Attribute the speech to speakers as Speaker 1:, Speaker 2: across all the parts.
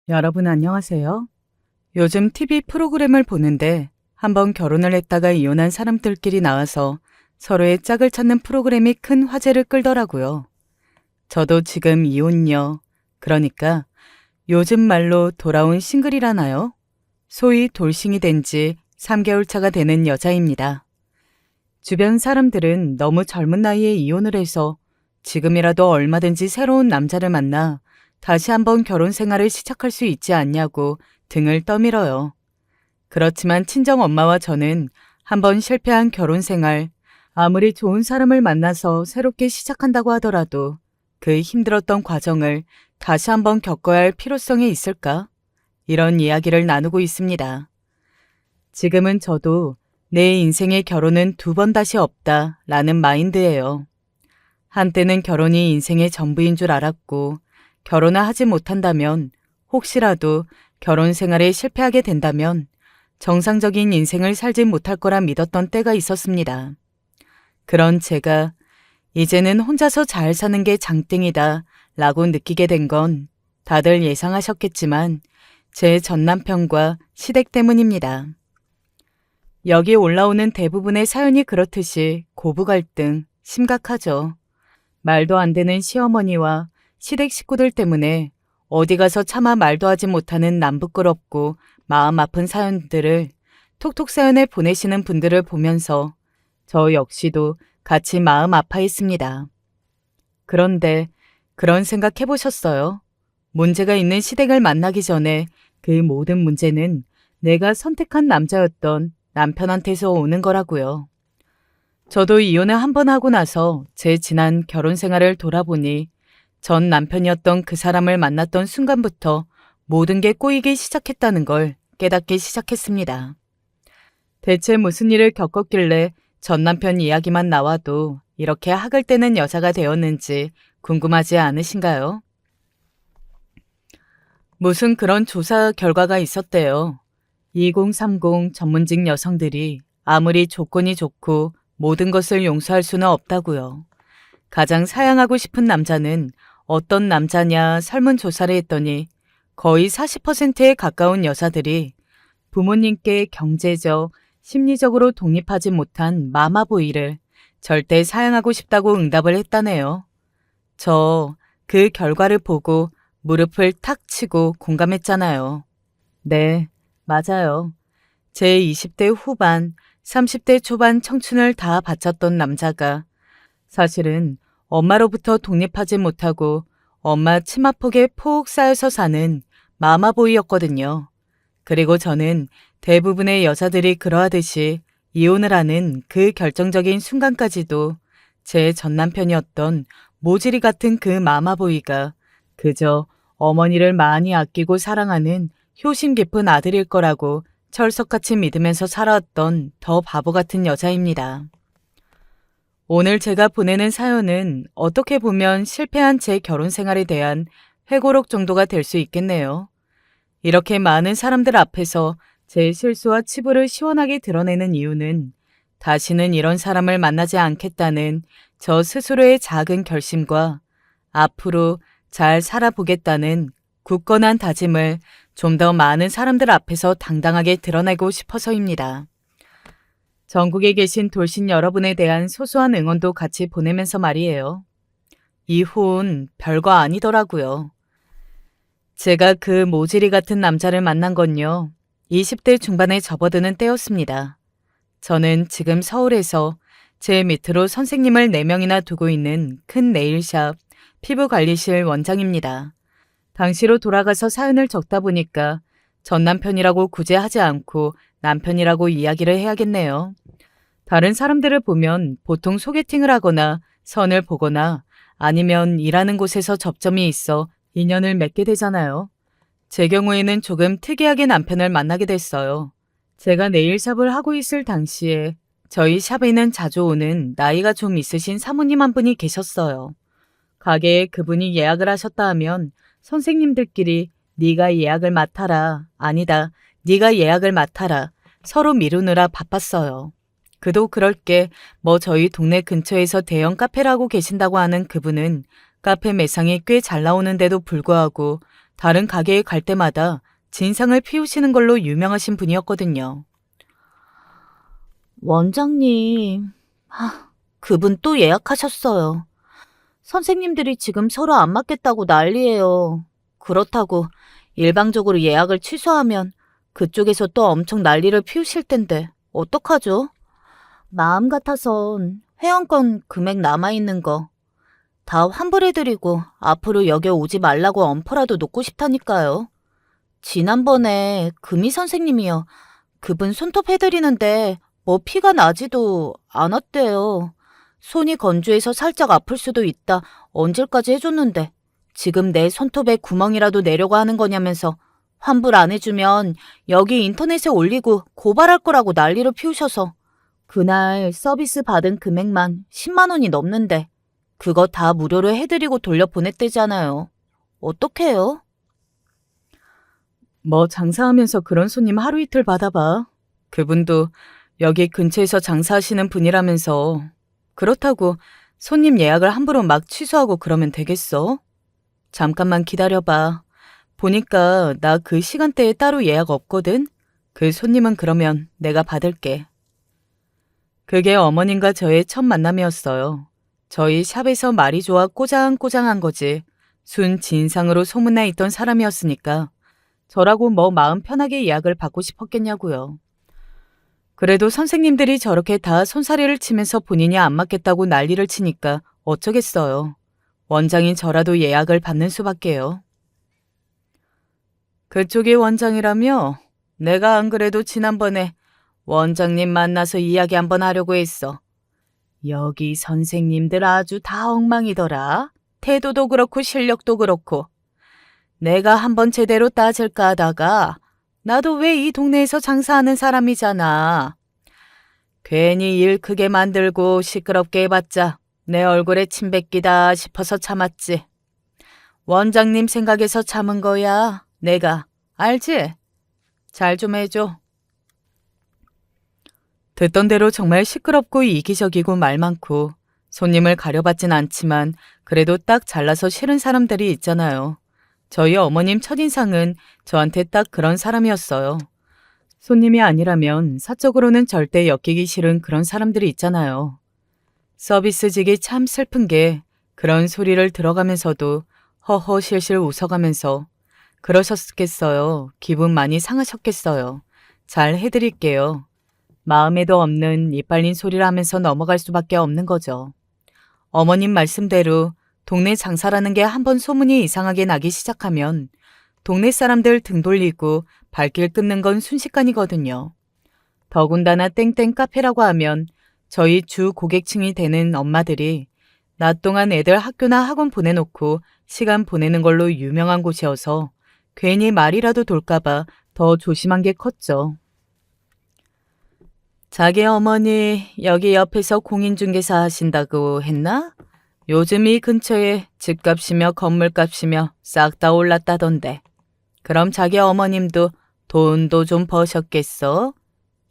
Speaker 1: 여러분 안녕하세요. 요즘 TV 프로그램을 보는데 한번 결혼을 했다가 이혼한 사람들끼리 나와서 서로의 짝을 찾는 프로그램이 큰 화제를 끌더라고요. 저도 지금 이혼녀, 그러니까 요즘 말로 돌아온 싱글이라나요? 소위 돌싱이 된 지 3개월 차가 되는 여자입니다. 주변 사람들은 너무 젊은 나이에 이혼을 해서 지금이라도 얼마든지 새로운 남자를 만나 다시 한번 결혼 생활을 시작할 수 있지 않냐고 등을 떠밀어요. 그렇지만 친정 엄마와 저는 한번 실패한 결혼 생활, 아무리 좋은 사람을 만나서 새롭게 시작한다고 하더라도 그 힘들었던 과정을 다시 한번 겪어야 할 필요성이 있을까? 이런 이야기를 나누고 있습니다. 지금은 저도 내 인생의 결혼은 2번 다시 없다 라는 마인드예요. 한때는 결혼이 인생의 전부인 줄 알았고 결혼을 하지 못한다면 혹시라도 결혼 생활에 실패하게 된다면 정상적인 인생을 살지 못할 거라 믿었던 때가 있었습니다. 그런 제가 이제는 혼자서 잘 사는 게 장땡이다 라고 느끼게 된 건 다들 예상하셨겠지만 제 전남편과 시댁 때문입니다. 여기 올라오는 대부분의 사연이 그렇듯이 고부 갈등 심각하죠. 말도 안 되는 시어머니와 시댁 식구들 때문에 어디 가서 차마 말도 하지 못하는 남부끄럽고 마음 아픈 사연들을 톡톡 사연에 보내시는 분들을 보면서 저 역시도 같이 마음 아파했습니다. 그런데 그런 생각 해보셨어요? 문제가 있는 시댁을 만나기 전에 그 모든 문제는 내가 선택한 남자였던 남편한테서 오는 거라고요. 저도 이혼을 한 번 하고 나서 제 지난 결혼 생활을 돌아보니 전 남편이었던 그 사람을 만났던 순간부터 모든 게 꼬이기 시작했다는 걸 깨닫기 시작했습니다. 대체 무슨 일을 겪었길래 전 남편 이야기만 나와도 이렇게 학을 떼는 여자가 되었는지 궁금하지 않으신가요? 무슨 그런 조사 결과가 있었대요. 2030 전문직 여성들이 아무리 조건이 좋고 모든 것을 용서할 수는 없다고요. 가장 사양하고 싶은 남자는 어떤 남자냐 설문조사를 했더니 거의 40%에 가까운 여자들이 부모님께 경제적, 심리적으로 독립하지 못한 마마보이를 절대 사양하고 싶다고 응답을 했다네요. 저 그 결과를 보고 무릎을 탁 치고 공감했잖아요. 네, 맞아요. 제 20대 후반, 30대 초반 청춘을 다 바쳤던 남자가 사실은 엄마로부터 독립하지 못하고 엄마 치마폭에 푹 쌓여서 사는 마마보이였거든요. 그리고 저는 대부분의 여자들이 그러하듯이 이혼을 하는 그 결정적인 순간까지도 제 전남편이었던 모질이 같은 그 마마보이가 그저 어머니를 많이 아끼고 사랑하는 효심 깊은 아들일 거라고 철석같이 믿으면서 살아왔던 더 바보 같은 여자입니다. 오늘 제가 보내는 사연은 어떻게 보면 실패한 제 결혼 생활에 대한 회고록 정도가 될 수 있겠네요. 이렇게 많은 사람들 앞에서 제 실수와 치부를 시원하게 드러내는 이유는 다시는 이런 사람을 만나지 않겠다는 저 스스로의 작은 결심과 앞으로 잘 살아보겠다는 굳건한 다짐을 좀 더 많은 사람들 앞에서 당당하게 드러내고 싶어서입니다. 전국에 계신 돌신 여러분에 대한 소소한 응원도 같이 보내면서 말이에요. 이혼 별거 아니더라고요. 제가 그 모질이 같은 남자를 만난 건요. 20대 중반에 접어드는 때였습니다. 저는 지금 서울에서 제 밑으로 선생님을 4명이나 두고 있는 큰 네일샵 피부관리실 원장입니다. 당시로 돌아가서 사연을 적다 보니까 전 남편이라고 굳이 하지 않고 남편이라고 이야기를 해야겠네요. 다른 사람들을 보면 보통 소개팅을 하거나 선을 보거나 아니면 일하는 곳에서 접점이 있어 인연을 맺게 되잖아요. 제 경우에는 조금 특이하게 남편을 만나게 됐어요. 제가 네일샵을 하고 있을 당시에 저희 샵에는 자주 오는 나이가 좀 있으신 사모님 한 분이 계셨어요. 가게에 그분이 예약을 하셨다 하면 선생님들끼리 네가 예약을 맡아라, 아니다, 네가 예약을 맡아라 서로 미루느라 바빴어요. 그도 그럴 게 뭐 저희 동네 근처에서 대형 카페를 하고 계신다고 하는 그분은 카페 매상이 꽤 잘 나오는데도 불구하고 다른 가게에 갈 때마다 진상을 피우시는 걸로 유명하신 분이었거든요. 원장님, 그분 또 예약하셨어요. 선생님들이 지금 서로 안 맞겠다고 난리예요. 그렇다고 일방적으로 예약을 취소하면 그쪽에서 또 엄청 난리를 피우실 텐데 어떡하죠? 마음 같아선 회원권 금액 남아있는 거 다 환불해드리고 앞으로 여기 오지 말라고 엄포라도 놓고 싶다니까요. 지난번에 금희 선생님이요. 그분 손톱해드리는데 뭐 피가 나지도 않았대요. 손이 건조해서 살짝 아플 수도 있다. 언질까지 해줬는데 지금 내 손톱에 구멍이라도 내려고 하는 거냐면서 환불 안 해주면 여기 인터넷에 올리고 고발할 거라고 난리를 피우셔서 그날 서비스 받은 금액만 10만 원이 넘는데 그거 다 무료로 해드리고 돌려보냈대잖아요. 어떡해요? 뭐 장사하면서 그런 손님 하루 이틀 받아봐. 그분도 여기 근처에서 장사하시는 분이라면서 그렇다고 손님 예약을 함부로 막 취소하고 그러면 되겠어? 잠깐만 기다려봐. 보니까 나 그 시간대에 따로 예약 없거든? 그 손님은 그러면 내가 받을게. 그게 어머님과 저의 첫 만남이었어요. 저희 샵에서 말이 좋아 꼬장꼬장한 거지. 순 진상으로 소문나 있던 사람이었으니까 저라고 뭐 마음 편하게 예약을 받고 싶었겠냐고요. 그래도 선생님들이 저렇게 다 손사래를 치면서 본인이 안 맞겠다고 난리를 치니까 어쩌겠어요. 원장인 저라도 예약을 받는 수밖에요. 그쪽이 원장이라며? 내가 안 그래도 지난번에 원장님 만나서 이야기 한번 하려고 했어. 여기 선생님들 아주 다 엉망이더라. 태도도 그렇고 실력도 그렇고. 내가 한번 제대로 따질까 하다가 나도 왜 이 동네에서 장사하는 사람이잖아. 괜히 일 크게 만들고 시끄럽게 해봤자 내 얼굴에 침 뱉기다 싶어서 참았지. 원장님 생각에서 참은 거야. 내가. 알지? 잘 좀 해줘. 듣던 대로 정말 시끄럽고 이기적이고 말 많고 손님을 가려받진 않지만 그래도 딱 잘나서 싫은 사람들이 있잖아요. 저희 어머님 첫인상은 저한테 딱 그런 사람이었어요. 손님이 아니라면 사적으로는 절대 엮이기 싫은 그런 사람들이 있잖아요. 서비스직이 참 슬픈 게 그런 소리를 들어가면서도 허허실실 웃어가면서 그러셨겠어요. 기분 많이 상하셨겠어요. 잘 해드릴게요. 마음에도 없는 이빨린 소리를 하면서 넘어갈 수밖에 없는 거죠. 어머님 말씀대로 동네 장사라는 게 한번 소문이 이상하게 나기 시작하면 동네 사람들 등 돌리고 발길 끊는 건 순식간이거든요. 더군다나 땡땡 카페라고 하면 저희 주 고객층이 되는 엄마들이 낮 동안 애들 학교나 학원 보내놓고 시간 보내는 걸로 유명한 곳이어서 괜히 말이라도 돌까봐 더 조심한 게 컸죠. 자기 어머니 여기 옆에서 공인중개사 하신다고 했나? 요즘 이 근처에 집값이며 건물값이며 싹 다 올랐다던데. 그럼 자기 어머님도 돈도 좀 버셨겠어?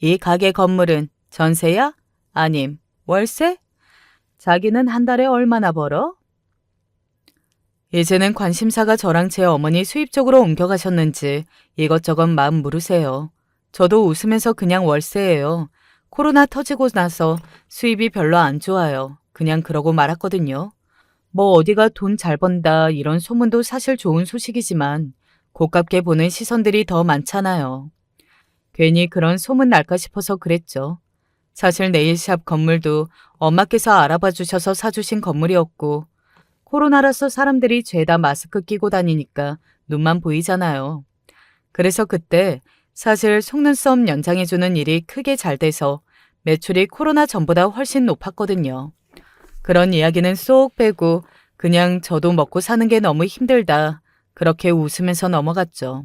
Speaker 1: 이 가게 건물은 전세야? 아님 월세? 자기는 한 달에 얼마나 벌어? 이제는 관심사가 저랑 제 어머니 수입 쪽으로 옮겨가셨는지 이것저것 마음 물으세요. 저도 웃으면서 그냥 월세예요. 코로나 터지고 나서 수입이 별로 안 좋아요. 그냥 그러고 말았거든요. 뭐 어디가 돈 잘 번다 이런 소문도 사실 좋은 소식이지만 고깝게 보는 시선들이 더 많잖아요. 괜히 그런 소문 날까 싶어서 그랬죠. 사실 네일샵 건물도 엄마께서 알아봐 주셔서 사주신 건물이었고 코로나라서 사람들이 죄다 마스크 끼고 다니니까 눈만 보이잖아요. 그래서 그때 사실 속눈썹 연장해주는 일이 크게 잘 돼서 매출이 코로나 전보다 훨씬 높았거든요. 그런 이야기는 쏙 빼고 그냥 저도 먹고 사는 게 너무 힘들다. 그렇게 웃으면서 넘어갔죠.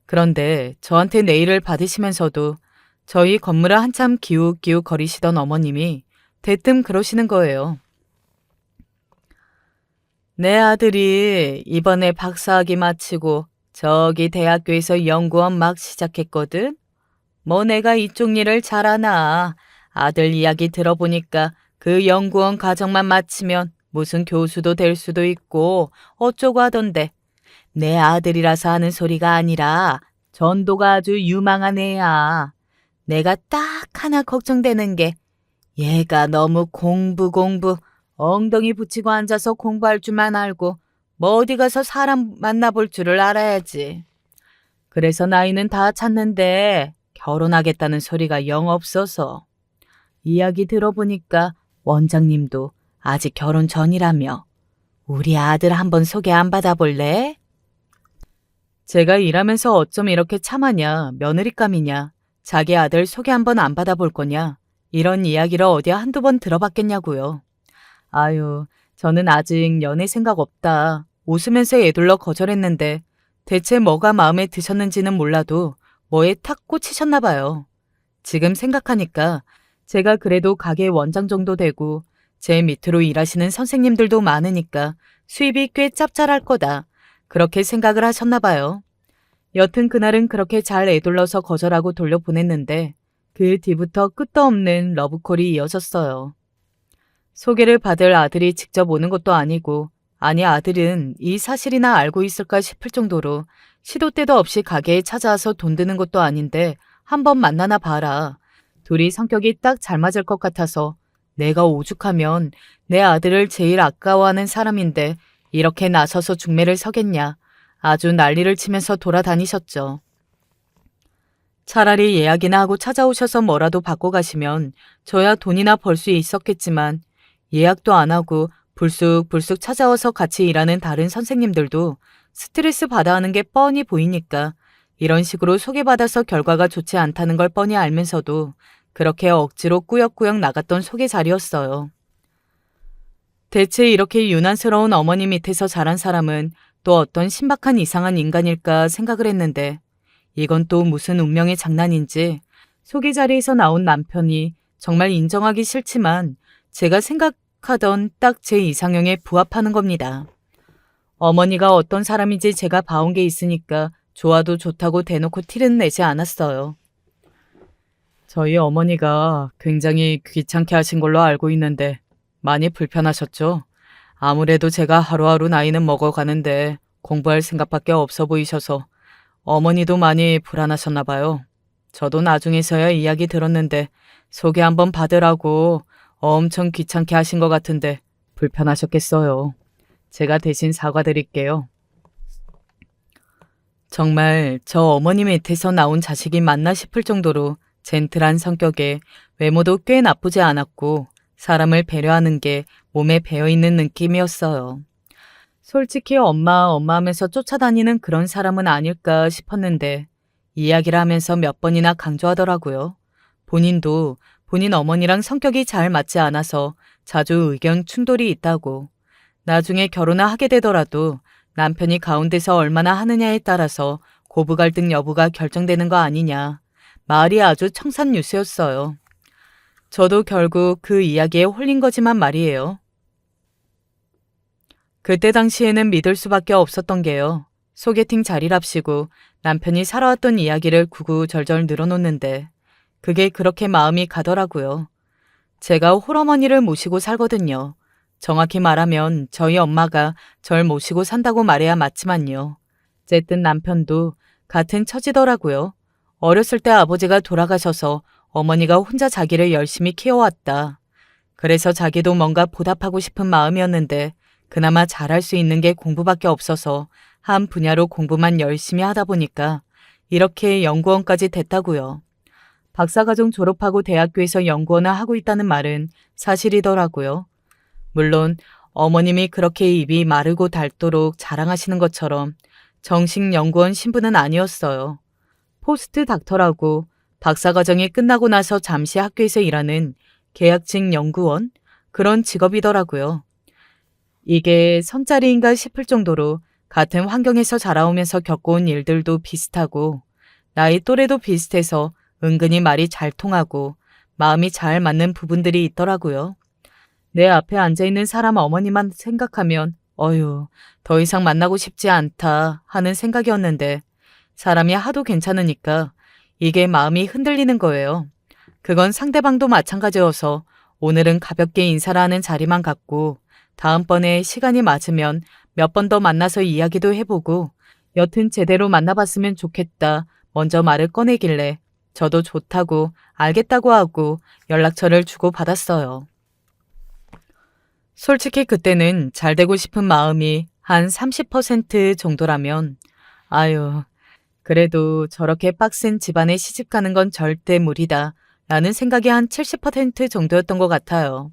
Speaker 1: 그런데 저한테 네일을 받으시면서도 저희 건물을 한참 기웃기웃 거리시던 어머님이 대뜸 그러시는 거예요. 내 아들이 이번에 박사학위 마치고 저기 대학교에서 연구원 막 시작했거든. 뭐 내가 이쪽 일을 잘 아나. 아들 이야기 들어보니까 그 연구원 과정만 마치면 무슨 교수도 될 수도 있고 어쩌고 하던데. 내 아들이라서 하는 소리가 아니라 전도가 아주 유망한 애야. 내가 딱 하나 걱정되는 게 얘가 너무 공부 엉덩이 붙이고 앉아서 공부할 줄만 알고 뭐 어디 가서 사람 만나볼 줄을 알아야지. 그래서 나이는 다 찼는데 결혼하겠다는 소리가 영 없어서. 이야기 들어보니까 원장님도 아직 결혼 전이라며. 우리 아들 한번 소개 안 받아볼래? 제가 일하면서 어쩜 이렇게 참하냐, 며느리감이냐, 자기 아들 소개 한번 안 받아볼 거냐, 이런 이야기를 어디 한두 번 들어봤겠냐고요. 아유, 저는 아직 연애 생각 없다. 웃으면서 애둘러 거절했는데 대체 뭐가 마음에 드셨는지는 몰라도 뭐에 탁 꽂히셨나 봐요. 지금 생각하니까 제가 그래도 가게 원장 정도 되고 제 밑으로 일하시는 선생님들도 많으니까 수입이 꽤 짭짤할 거다. 그렇게 생각을 하셨나 봐요. 여튼 그날은 그렇게 잘 애둘러서 거절하고 돌려보냈는데 그 뒤부터 끝도 없는 러브콜이 이어졌어요. 소개를 받을 아들이 직접 오는 것도 아니고 아니 아들은 이 사실이나 알고 있을까 싶을 정도로 시도 때도 없이 가게에 찾아와서 돈 드는 것도 아닌데 한번 만나나 봐라. 둘이 성격이 딱 잘 맞을 것 같아서 내가 오죽하면 내 아들을 제일 아까워하는 사람인데 이렇게 나서서 중매를 서겠냐. 아주 난리를 치면서 돌아다니셨죠. 차라리 예약이나 하고 찾아오셔서 뭐라도 받고 가시면 저야 돈이나 벌 수 있었겠지만 예약도 안 하고 불쑥불쑥 찾아와서 같이 일하는 다른 선생님들도 스트레스 받아 하는 게 뻔히 보이니까 이런 식으로 소개받아서 결과가 좋지 않다는 걸 뻔히 알면서도 그렇게 억지로 꾸역꾸역 나갔던 소개 자리였어요. 대체 이렇게 유난스러운 어머니 밑에서 자란 사람은 또 어떤 신박한 이상한 인간일까 생각을 했는데 이건 또 무슨 운명의 장난인지 소개 자리에서 나온 남편이 정말 인정하기 싫지만 제가 생각하던 딱 제 이상형에 부합하는 겁니다. 어머니가 어떤 사람인지 제가 봐온 게 있으니까 좋아도 좋다고 대놓고 티는 내지 않았어요. 저희 어머니가 굉장히 귀찮게 하신 걸로 알고 있는데 많이 불편하셨죠? 아무래도 제가 하루하루 나이는 먹어가는데 공부할 생각밖에 없어 보이셔서 어머니도 많이 불안하셨나 봐요. 저도 나중에서야 이야기 들었는데 소개 한번 받으라고 엄청 귀찮게 하신 것 같은데 불편하셨겠어요. 제가 대신 사과드릴게요. 정말 저 어머니 밑에서 나온 자식이 맞나 싶을 정도로 젠틀한 성격에 외모도 꽤 나쁘지 않았고 사람을 배려하는 게 몸에 배어있는 느낌이었어요. 솔직히 엄마 하면서 쫓아다니는 그런 사람은 아닐까 싶었는데 이야기를 하면서 몇 번이나 강조하더라고요. 본인도 본인 어머니랑 성격이 잘 맞지 않아서 자주 의견 충돌이 있다고. 나중에 결혼을 하게 되더라도 남편이 가운데서 얼마나 하느냐에 따라서 고부 갈등 여부가 결정되는 거 아니냐. 말이 아주 청산유수였어요. 저도 결국 그 이야기에 홀린 거지만 말이에요. 그때 당시에는 믿을 수밖에 없었던 게요. 소개팅 자리랍시고 남편이 살아왔던 이야기를 구구절절 늘어놓는데 그게 그렇게 마음이 가더라고요. 제가 홀어머니를 모시고 살거든요. 정확히 말하면 저희 엄마가 절 모시고 산다고 말해야 맞지만요. 어쨌든 남편도 같은 처지더라고요. 어렸을 때 아버지가 돌아가셔서 어머니가 혼자 자기를 열심히 키워왔다. 그래서 자기도 뭔가 보답하고 싶은 마음이었는데 그나마 잘할 수 있는 게 공부밖에 없어서 한 분야로 공부만 열심히 하다 보니까 이렇게 연구원까지 됐다고요. 박사과정 졸업하고 대학교에서 연구원을 하고 있다는 말은 사실이더라고요. 물론 어머님이 그렇게 입이 마르고 닳도록 자랑하시는 것처럼 정식 연구원 신분은 아니었어요. 포스트 닥터라고 박사과정이 끝나고 나서 잠시 학교에서 일하는 계약직 연구원? 그런 직업이더라고요. 이게 선짜리인가 싶을 정도로 같은 환경에서 자라오면서 겪어온 일들도 비슷하고 나이 또래도 비슷해서 은근히 말이 잘 통하고 마음이 잘 맞는 부분들이 있더라고요. 내 앞에 앉아있는 사람 어머니만 생각하면 어휴, 더 이상 만나고 싶지 않다 하는 생각이었는데 사람이 하도 괜찮으니까 이게 마음이 흔들리는 거예요. 그건 상대방도 마찬가지여서 오늘은 가볍게 인사를 하는 자리만 갖고 다음번에 시간이 맞으면 몇 번 더 만나서 이야기도 해보고 여튼 제대로 만나봤으면 좋겠다 먼저 말을 꺼내길래 저도 좋다고 알겠다고 하고 연락처를 주고받았어요. 솔직히 그때는 잘 되고 싶은 마음이 한 30% 정도라면 아유, 그래도 저렇게 빡센 집안에 시집가는 건 절대 무리다 라는 생각이 한 70% 정도였던 것 같아요.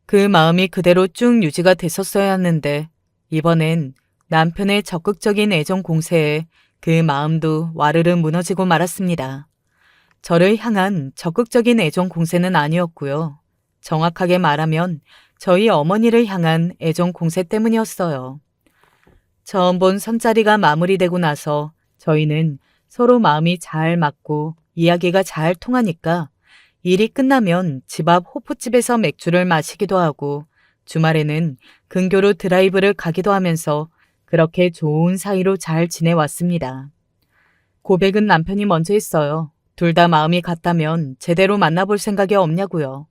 Speaker 1: 그 마음이 그대로 쭉 유지가 됐었어야 했는데 이번엔 남편의 적극적인 애정 공세에 그 마음도 와르르 무너지고 말았습니다. 저를 향한 적극적인 애정 공세는 아니었고요. 정확하게 말하면 저희 어머니를 향한 애정 공세 때문이었어요. 처음 본 선자리가 마무리되고 나서 저희는 서로 마음이 잘 맞고 이야기가 잘 통하니까 일이 끝나면 집 앞 호프집에서 맥주를 마시기도 하고 주말에는 근교로 드라이브를 가기도 하면서 그렇게 좋은 사이로 잘 지내왔습니다. 고백은 남편이 먼저 했어요. 둘 다 마음이 같다면 제대로 만나볼 생각이 없냐고요.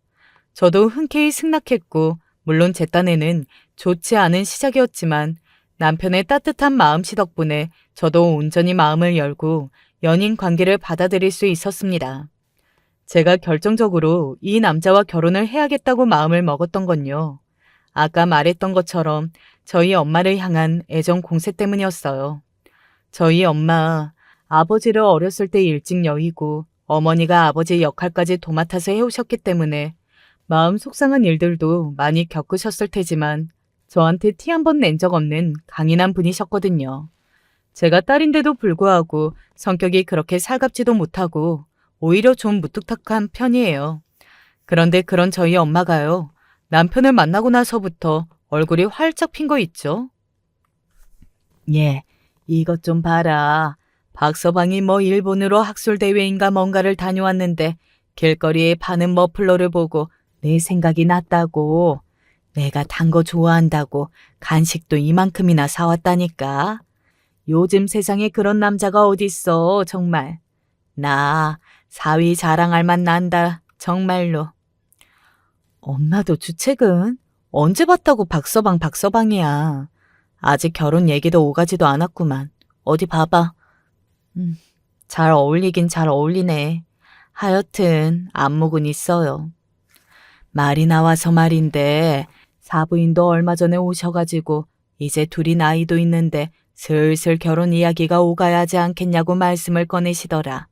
Speaker 1: 저도 흔쾌히 승낙했고 물론 제 딴에는 좋지 않은 시작이었지만 남편의 따뜻한 마음씨 덕분에 저도 온전히 마음을 열고 연인 관계를 받아들일 수 있었습니다. 제가 결정적으로 이 남자와 결혼을 해야겠다고 마음을 먹었던 건요. 아까 말했던 것처럼 저희 엄마를 향한 애정 공세 때문이었어요. 저희 엄마, 아버지를 어렸을 때 일찍 여의고 어머니가 아버지 역할까지 도맡아서 해오셨기 때문에 마음 속상한 일들도 많이 겪으셨을 테지만 저한테 티 한 번 낸 적 없는 강인한 분이셨거든요. 제가 딸인데도 불구하고 성격이 그렇게 살갑지도 못하고 오히려 좀 무뚝뚝한 편이에요. 그런데 그런 저희 엄마가요. 남편을 만나고 나서부터 얼굴이 활짝 핀 거 있죠? 예, 이것 좀 봐라. 박서방이 뭐 일본으로 학술대회인가 뭔가를 다녀왔는데 길거리에 파는 머플러를 보고 내 생각이 났다고. 내가 단 거 좋아한다고 간식도 이만큼이나 사왔다니까. 요즘 세상에 그런 남자가 어딨어, 정말. 나 사위 자랑할 맛 난다, 정말로. 엄마도 주책은? 언제 봤다고 박서방이야. 아직 결혼 얘기도 오가지도 않았구만. 어디 봐봐. 잘 어울리긴 잘 어울리네. 하여튼 안목은 있어요. 말이 나와서 말인데 사부인도 얼마 전에 오셔가지고 이제 둘이 나이도 있는데 슬슬 결혼 이야기가 오가야 하지 않겠냐고 말씀을 꺼내시더라.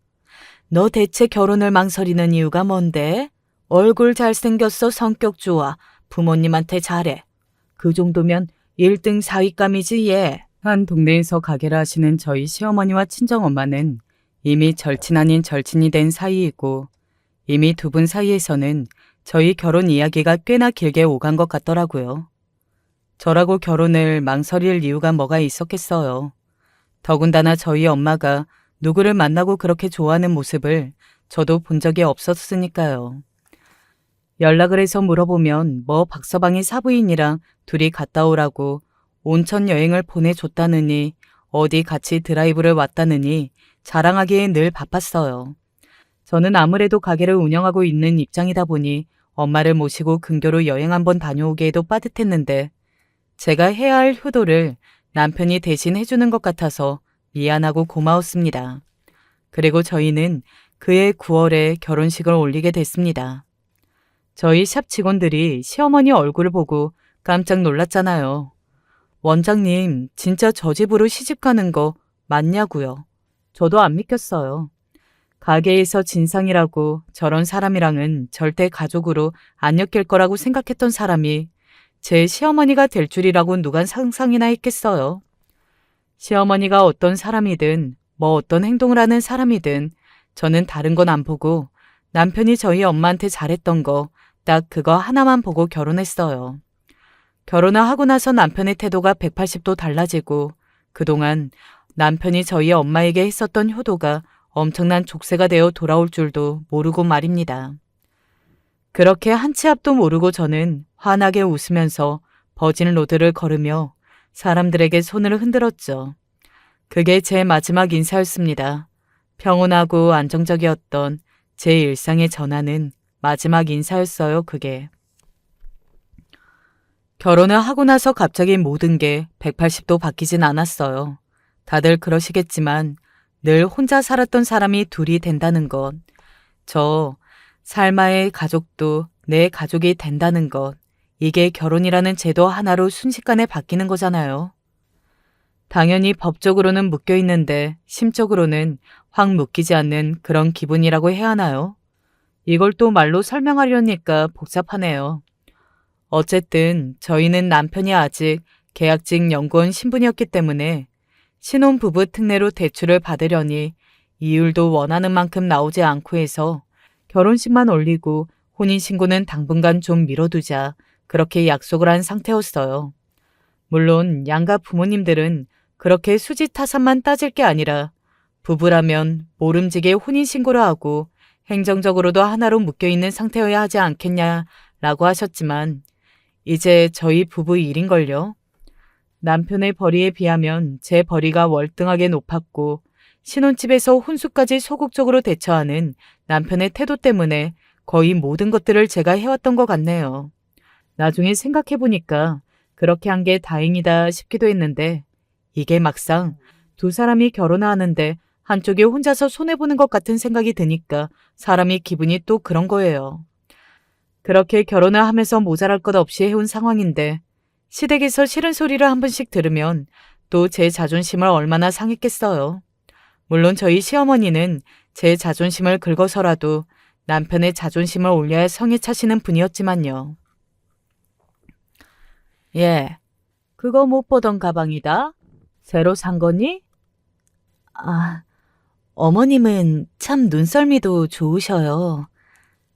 Speaker 1: 너 대체 결혼을 망설이는 이유가 뭔데? 얼굴 잘생겼어, 성격 좋아, 부모님한테 잘해. 그 정도면 1등 사위감이지 얘. 한 동네에서 가게를 하시는 저희 시어머니와 친정엄마는 이미 절친 아닌 절친이 된 사이이고 이미 두 분 사이에서는 저희 결혼 이야기가 꽤나 길게 오간 것 같더라고요. 저라고 결혼을 망설일 이유가 뭐가 있었겠어요. 더군다나 저희 엄마가 누구를 만나고 그렇게 좋아하는 모습을 저도 본 적이 없었으니까요. 연락을 해서 물어보면 뭐 박서방이 사부인이랑 둘이 갔다 오라고 온천 여행을 보내줬다느니 어디 같이 드라이브를 왔다느니 자랑하기에 늘 바빴어요. 저는 아무래도 가게를 운영하고 있는 입장이다 보니 엄마를 모시고 근교로 여행 한번 다녀오기에도 빠듯했는데 제가 해야 할 효도를 남편이 대신 해주는 것 같아서 미안하고 고마웠습니다. 그리고 저희는 그해 9월에 결혼식을 올리게 됐습니다. 저희 샵 직원들이 시어머니 얼굴을 보고 깜짝 놀랐잖아요. 원장님, 진짜 저 집으로 시집 가는 거 맞냐고요? 저도 안 믿겼어요. 가게에서 진상이라고 저런 사람이랑은 절대 가족으로 안 엮일 거라고 생각했던 사람이 제 시어머니가 될 줄이라고 누가 상상이나 했겠어요. 시어머니가 어떤 사람이든 뭐 어떤 행동을 하는 사람이든 저는 다른 건 안 보고 남편이 저희 엄마한테 잘했던 거 딱 그거 하나만 보고 결혼했어요. 결혼을 하고 나서 남편의 태도가 180도 달라지고 그동안 남편이 저희 엄마에게 했었던 효도가 엄청난 족쇄가 되어 돌아올 줄도 모르고 말입니다. 그렇게 한 치 앞도 모르고 저는 환하게 웃으면서 버진 로드를 걸으며 사람들에게 손을 흔들었죠. 그게 제 마지막 인사였습니다. 평온하고 안정적이었던 제 일상의 전환은 마지막 인사였어요, 그게. 결혼을 하고 나서 갑자기 모든 게 180도 바뀌진 않았어요. 다들 그러시겠지만 늘 혼자 살았던 사람이 둘이 된다는 것, 저 살마의 가족도 내 가족이 된다는 것, 이게 결혼이라는 제도 하나로 순식간에 바뀌는 거잖아요. 당연히 법적으로는 묶여 있는데 심적으로는 확 묶이지 않는 그런 기분이라고 해야 하나요? 이걸 또 말로 설명하려니까 복잡하네요. 어쨌든 저희는 남편이 아직 계약직 연구원 신분이었기 때문에 신혼부부 특례로 대출을 받으려니 이율도 원하는 만큼 나오지 않고 해서 결혼식만 올리고 혼인신고는 당분간 좀 미뤄두자 그렇게 약속을 한 상태였어요. 물론 양가 부모님들은 그렇게 수지타산만 따질 게 아니라 부부라면 모름지게 혼인신고를 하고 행정적으로도 하나로 묶여있는 상태여야 하지 않겠냐라고 하셨지만 이제 저희 부부 일인걸요. 남편의 벌이에 비하면 제 벌이가 월등하게 높았고 신혼집에서 혼수까지 소극적으로 대처하는 남편의 태도 때문에 거의 모든 것들을 제가 해왔던 것 같네요. 나중에 생각해보니까 그렇게 한 게 다행이다 싶기도 했는데 이게 막상 두 사람이 결혼하는데 한쪽이 혼자서 손해보는 것 같은 생각이 드니까 사람이 기분이 또 그런 거예요. 그렇게 결혼을 하면서 모자랄 것 없이 해온 상황인데 시댁에서 싫은 소리를 한 번씩 들으면 또 제 자존심을 얼마나 상했겠어요. 물론 저희 시어머니는 제 자존심을 긁어서라도 남편의 자존심을 올려야 성에 차시는 분이었지만요. 예, 그거 못 보던 가방이다. 새로 산 거니? 아, 어머님은 참 눈썰미도 좋으셔요.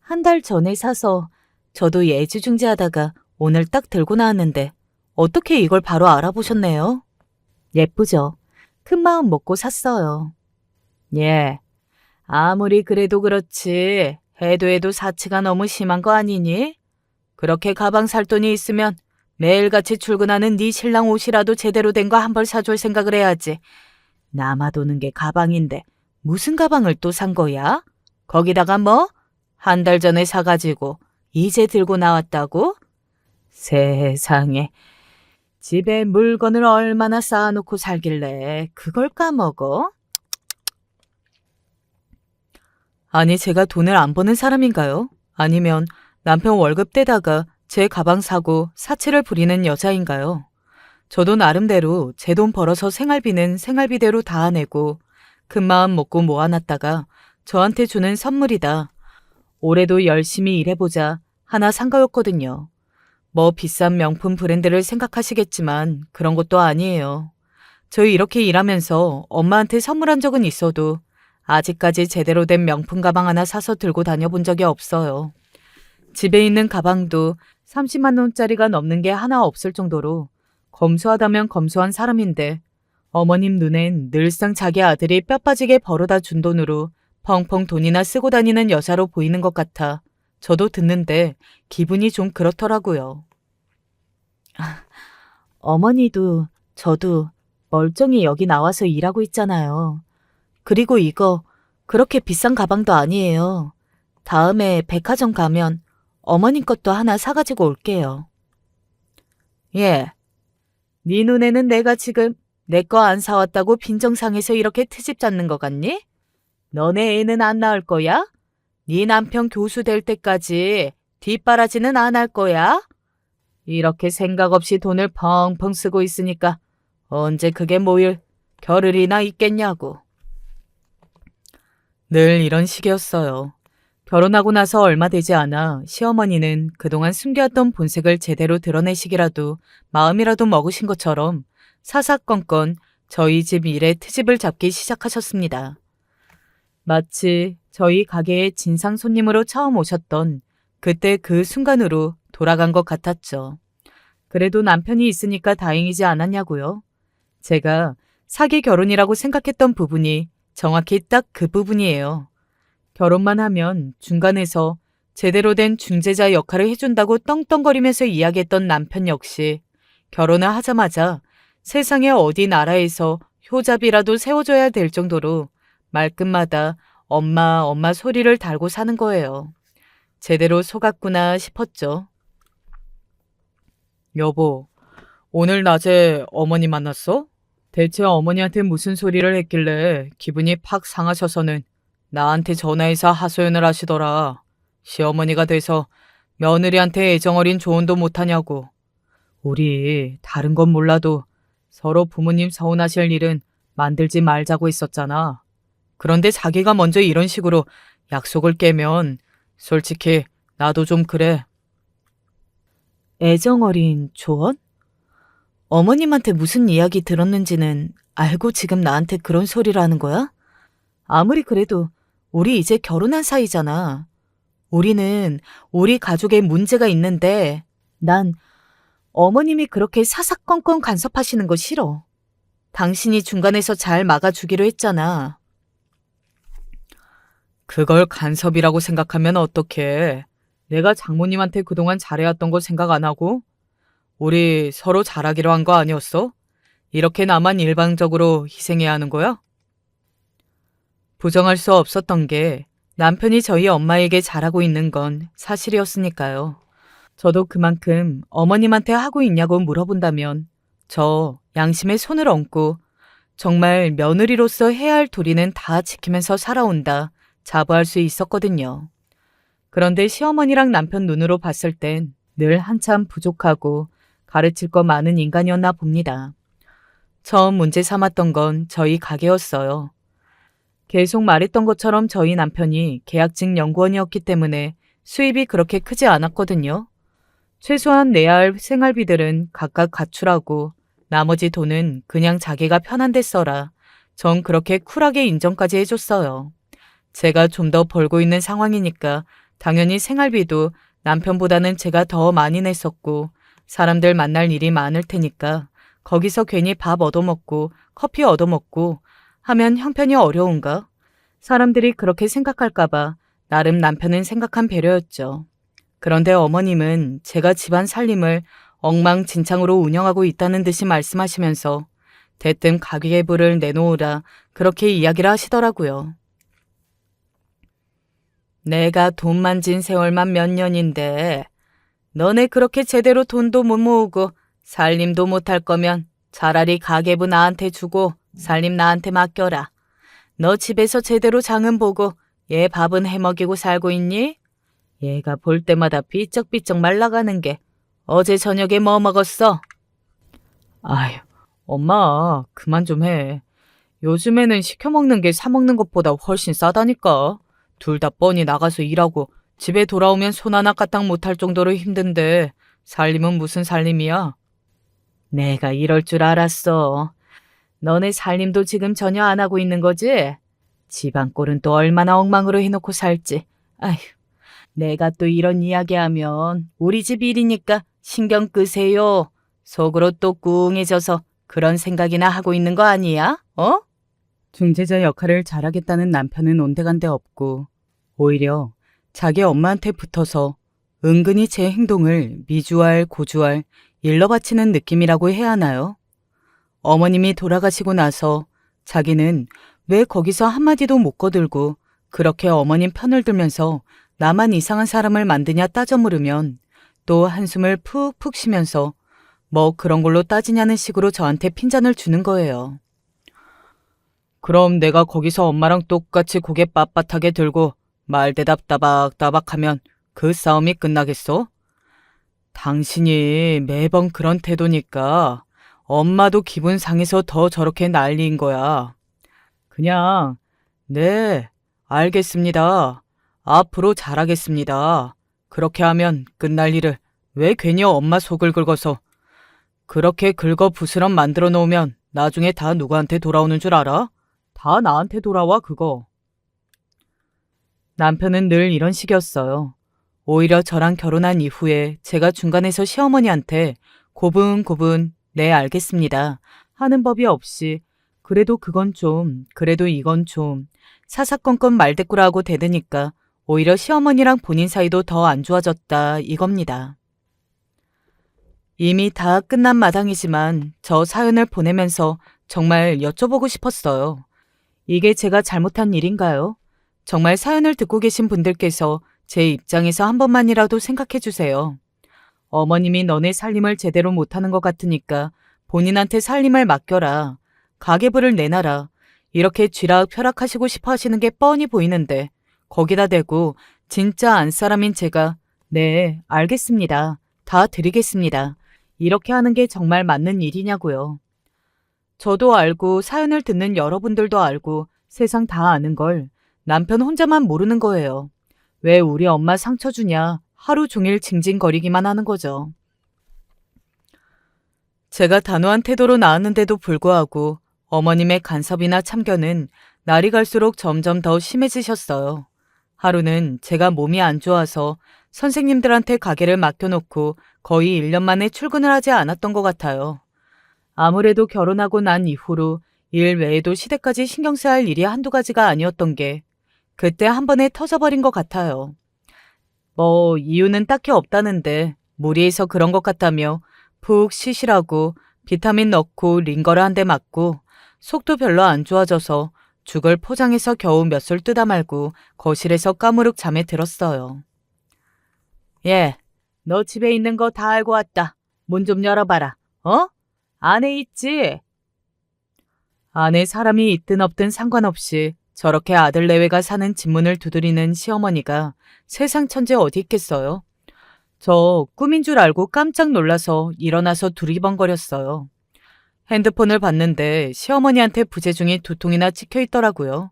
Speaker 1: 한 달 전에 사서 저도 예지중지하다가 오늘 딱 들고 나왔는데 어떻게 이걸 바로 알아보셨네요? 예쁘죠? 큰 마음 먹고 샀어요. 예, 아무리 그래도 그렇지 해도 사치가 너무 심한 거 아니니? 그렇게 가방 살 돈이 있으면 매일같이 출근하는 네 신랑 옷이라도 제대로 된 거 한 벌 사줄 생각을 해야지. 남아도는 게 가방인데 무슨 가방을 또 산 거야? 거기다가 뭐? 한 달 전에 사가지고 이제 들고 나왔다고? 세상에. 집에 물건을 얼마나 쌓아놓고 살길래 그걸 까먹어? 아니, 제가 돈을 안 버는 사람인가요? 아니면 남편 월급 떼다가 제 가방 사고 사치를 부리는 여자인가요? 저도 나름대로 제 돈 벌어서 생활비는 생활비대로 다 내고 큰마음 먹고 모아놨다가 저한테 주는 선물이다. 올해도 열심히 일해보자 하나 산 거였거든요. 뭐 비싼 명품 브랜드를 생각하시겠지만 그런 것도 아니에요. 저희 이렇게 일하면서 엄마한테 선물한 적은 있어도 아직까지 제대로 된 명품 가방 하나 사서 들고 다녀본 적이 없어요. 집에 있는 가방도 30만 원짜리가 넘는 게 하나 없을 정도로 검소하다면 검소한 사람인데 어머님 눈엔 늘상 자기 아들이 뼈 빠지게 벌어다 준 돈으로 펑펑 돈이나 쓰고 다니는 여자로 보이는 것 같아 저도 듣는데 기분이 좀 그렇더라고요. 어머니도 저도 멀쩡히 여기 나와서 일하고 있잖아요. 그리고 이거 그렇게 비싼 가방도 아니에요. 다음에 백화점 가면 어머님 것도 하나 사가지고 올게요. 예, 네 눈에는 내가 지금 내 거 안 사왔다고 빈정상해서 이렇게 트집 잡는 것 같니? 너네 애는 안 낳을 거야? 네 남편 교수 될 때까지 뒷바라지는 안 할 거야? 이렇게 생각 없이 돈을 펑펑 쓰고 있으니까 언제 그게 모일 겨를이나 있겠냐고. 늘 이런 식이었어요. 결혼하고 나서 얼마 되지 않아 시어머니는 그동안 숨겨왔던 본색을 제대로 드러내시기라도 마음이라도 먹으신 것처럼 사사건건 저희 집 일에 트집을 잡기 시작하셨습니다. 마치 저희 가게에 진상 손님으로 처음 오셨던 그때 그 순간으로 돌아간 것 같았죠. 그래도 남편이 있으니까 다행이지 않았냐고요. 제가 사기 결혼이라고 생각했던 부분이 정확히 딱 그 부분이에요. 결혼만 하면 중간에서 제대로 된 중재자 역할을 해준다고 떵떵거리면서 이야기했던 남편 역시 결혼을 하자마자 세상에 어디 나라에서 효잡이라도 세워줘야 될 정도로 말끝마다 엄마 소리를 달고 사는 거예요. 제대로 속았구나 싶었죠. 여보, 오늘 낮에 어머니 만났어? 대체 어머니한테 무슨 소리를 했길래 기분이 팍 상하셔서는 나한테 전화해서 하소연을 하시더라. 시어머니가 돼서 며느리한테 애정어린 조언도 못하냐고. 우리 다른 건 몰라도 서로 부모님 서운하실 일은 만들지 말자고 했었잖아. 그런데 자기가 먼저 이런 식으로 약속을 깨면 솔직히 나도 좀 그래. 애정어린 조언? 어머님한테 무슨 이야기 들었는지는 알고 지금 나한테 그런 소리를 하는 거야? 아무리 그래도 우리 이제 결혼한 사이잖아. 우리는 우리 가족에 문제가 있는데 난 어머님이 그렇게 사사건건 간섭하시는 거 싫어. 당신이 중간에서 잘 막아주기로 했잖아. 그걸 간섭이라고 생각하면 어떡해. 내가 장모님한테 그동안 잘해왔던 거 생각 안 하고? 우리 서로 잘하기로 한 거 아니었어? 이렇게 나만 일방적으로 희생해야 하는 거야? 부정할 수 없었던 게 남편이 저희 엄마에게 잘하고 있는 건 사실이었으니까요. 저도 그만큼 어머님한테 하고 있냐고 물어본다면 저 양심에 손을 얹고 정말 며느리로서 해야 할 도리는 다 지키면서 살아온다 자부할 수 있었거든요. 그런데 시어머니랑 남편 눈으로 봤을 땐 늘 한참 부족하고 가르칠 거 많은 인간이었나 봅니다. 처음 문제 삼았던 건 저희 가게였어요. 계속 말했던 것처럼 저희 남편이 계약직 연구원이었기 때문에 수입이 그렇게 크지 않았거든요. 최소한 내야 할 생활비들은 각각 가출하고 나머지 돈은 그냥 자기가 편한 데 써라. 전 그렇게 쿨하게 인정까지 해줬어요. 제가 좀 더 벌고 있는 상황이니까 당연히 생활비도 남편보다는 제가 더 많이 냈었고 사람들 만날 일이 많을 테니까 거기서 괜히 밥 얻어먹고 커피 얻어먹고 하면 형편이 어려운가? 사람들이 그렇게 생각할까봐 나름 남편은 생각한 배려였죠. 그런데 어머님은 제가 집안 살림을 엉망진창으로 운영하고 있다는 듯이 말씀하시면서 대뜸 가계부를 내놓으라 그렇게 이야기를 하시더라고요. 내가 돈 만진 세월만 몇 년인데 너네 그렇게 제대로 돈도 못 모으고 살림도 못할 거면 차라리 가계부 나한테 주고 살림 나한테 맡겨라. 너 집에서 제대로 장은 보고 얘 밥은 해먹이고 살고 있니? 얘가 볼 때마다 삐쩍삐쩍 말라가는 게 어제 저녁에 뭐 먹었어? 아휴, 엄마 그만 좀 해. 요즘에는 시켜 먹는 게 사 먹는 것보다 훨씬 싸다니까. 둘 다 뻔히 나가서 일하고 집에 돌아오면 손 하나 까딱 못할 정도로 힘든데 살림은 무슨 살림이야? 내가 이럴 줄 알았어. 너네 살림도 지금 전혀 안 하고 있는 거지? 집안 꼴은 또 얼마나 엉망으로 해놓고 살지. 아휴, 내가 또 이런 이야기하면 우리 집 일이니까 신경 끄세요. 속으로 또 꿍해져서 그런 생각이나 하고 있는 거 아니야? 어? 중재자 역할을 잘하겠다는 남편은 온데간데 없고 오히려 자기 엄마한테 붙어서 은근히 제 행동을 미주알 고주알 일러 바치는 느낌이라고 해야 하나요? 어머님이 돌아가시고 나서 자기는 왜 거기서 한마디도 못 거들고 그렇게 어머님 편을 들면서 나만 이상한 사람을 만드냐 따져 물으면 또 한숨을 푹푹 쉬면서 뭐 그런 걸로 따지냐는 식으로 저한테 핀잔을 주는 거예요. 그럼 내가 거기서 엄마랑 똑같이 고개 빳빳하게 들고 말대답 따박따박하면 그 싸움이 끝나겠어? 당신이 매번 그런 태도니까 엄마도 기분 상해서 더 저렇게 난리인 거야. 그냥 네, 알겠습니다. 앞으로 잘하겠습니다. 그렇게 하면 끝날 일을 왜 괜히 엄마 속을 긁어서 그렇게 긁어 부스럼 만들어 놓으면 나중에 다 누구한테 돌아오는 줄 알아? 다 나한테 돌아와 그거. 남편은 늘 이런 식이었어요. 오히려 저랑 결혼한 이후에 제가 중간에서 시어머니한테 고분고분 네 알겠습니다 하는 법이 없이 그래도 그건 좀 그래도 이건 좀 사사건건 말대꾸라고 대드니까 오히려 시어머니랑 본인 사이도 더 안 좋아졌다 이겁니다. 이미 다 끝난 마당이지만 저 사연을 보내면서 정말 여쭤보고 싶었어요. 이게 제가 잘못한 일인가요? 정말 사연을 듣고 계신 분들께서 제 입장에서 한 번만이라도 생각해 주세요. 어머님이 너네 살림을 제대로 못하는 것 같으니까 본인한테 살림을 맡겨라. 가계부를 내놔라. 이렇게 쥐락펴락하시고 싶어 하시는 게 뻔히 보이는데 거기다 대고 진짜 안사람인 제가 네, 알겠습니다. 다 드리겠습니다. 이렇게 하는 게 정말 맞는 일이냐고요. 저도 알고 사연을 듣는 여러분들도 알고 세상 다 아는 걸 남편 혼자만 모르는 거예요. 왜 우리 엄마 상처 주냐 하루 종일 징징거리기만 하는 거죠. 제가 단호한 태도로 나왔는데도 불구하고 어머님의 간섭이나 참견은 날이 갈수록 점점 더 심해지셨어요. 하루는 제가 몸이 안 좋아서 선생님들한테 가게를 맡겨놓고 거의 1년 만에 출근을 하지 않았던 것 같아요. 아무래도 결혼하고 난 이후로 일 외에도 시댁까지 신경 써야 할 일이 한두 가지가 아니었던 게 그때 한 번에 터져버린 것 같아요. 뭐 이유는 딱히 없다는데 무리해서 그런 것 같다며 푹 쉬시라고 비타민 넣고 링거를 한 대 맞고 속도 별로 안 좋아져서 죽을 포장해서 겨우 몇 술 뜨다 말고 거실에서 까무룩 잠에 들었어요. 예, 너 집에 있는 거 다 알고 왔다. 문 좀 열어봐라. 어? 안에 있지? 안에 사람이 있든 없든 상관없이 저렇게 아들 내외가 사는 집문을 두드리는 시어머니가 세상 천재 어디 있겠어요? 저 꿈인 줄 알고 깜짝 놀라서 일어나서 두리번거렸어요. 핸드폰을 봤는데 시어머니한테 부재중이 2통이나 찍혀 있더라고요.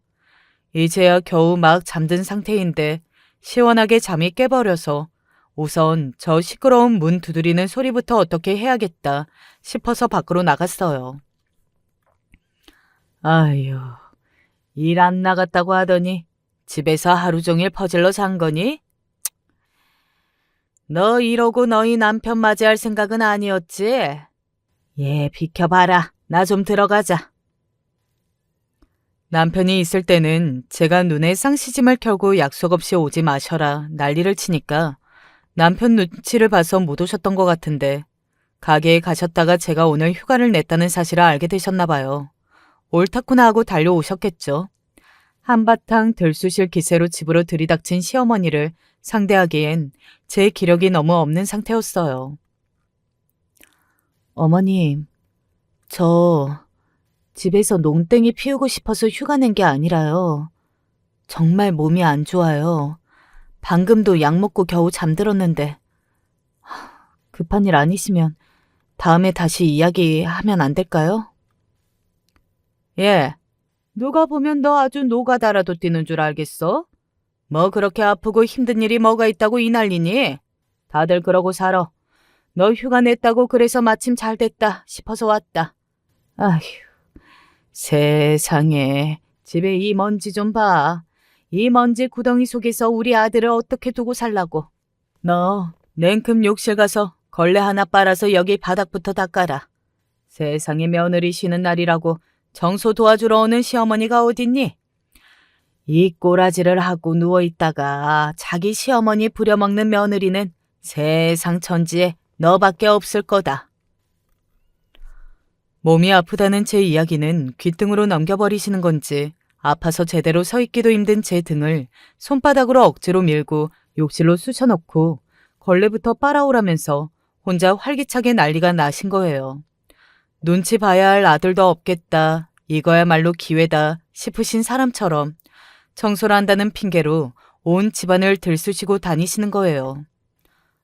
Speaker 1: 이제야 겨우 막 잠든 상태인데 시원하게 잠이 깨버려서 우선 저 시끄러운 문 두드리는 소리부터 어떻게 해야겠다 싶어서 밖으로 나갔어요. 아휴, 일 안 나갔다고 하더니 집에서 하루 종일 퍼질러 산 거니? 너 이러고 너희 남편 맞이할 생각은 아니었지? 예, 비켜봐라. 나 좀 들어가자. 남편이 있을 때는 제가 눈에 쌍시침을 켜고 약속 없이 오지 마셔라 난리를 치니까 남편 눈치를 봐서 못 오셨던 것 같은데 가게에 가셨다가 제가 오늘 휴가를 냈다는 사실을 알게 되셨나 봐요. 옳다구나 하고 달려오셨겠죠. 한바탕 들쑤실 기세로 집으로 들이닥친 시어머니를 상대하기엔 제 기력이 너무 없는 상태였어요. 어머님, 저 집에서 농땡이 피우고 싶어서 휴가 낸 게 아니라요. 정말 몸이 안 좋아요. 방금도 약 먹고 겨우 잠들었는데. 급한 일 아니시면 다음에 다시 이야기하면 안 될까요? 예, 누가 보면 너 아주 노가다라도 뛰는 줄 알겠어? 뭐 그렇게 아프고 힘든 일이 뭐가 있다고 이 난리니? 다들 그러고 살아. 너 휴가 냈다고 그래서 마침 잘 됐다 싶어서 왔다. 아휴, 세상에 집에 이 먼지 좀 봐. 이 먼지 구덩이 속에서 우리 아들을 어떻게 두고 살라고. 너 냉큼 욕실 가서 걸레 하나 빨아서 여기 바닥부터 닦아라. 세상에 며느리 쉬는 날이라고 청소 도와주러 오는 시어머니가 어딨니? 이 꼬라지를 하고 누워있다가 자기 시어머니 부려먹는 며느리는 세상 천지에 너밖에 없을 거다. 몸이 아프다는 제 이야기는 귓등으로 넘겨버리시는 건지 아파서 제대로 서 있기도 힘든 제 등을 손바닥으로 억지로 밀고 욕실로 쑤셔넣고 걸레부터 빨아오라면서 혼자 활기차게 난리가 나신 거예요. 눈치 봐야 할 아들도 없겠다. 이거야말로 기회다 싶으신 사람처럼 청소를 한다는 핑계로 온 집안을 들쑤시고 다니시는 거예요.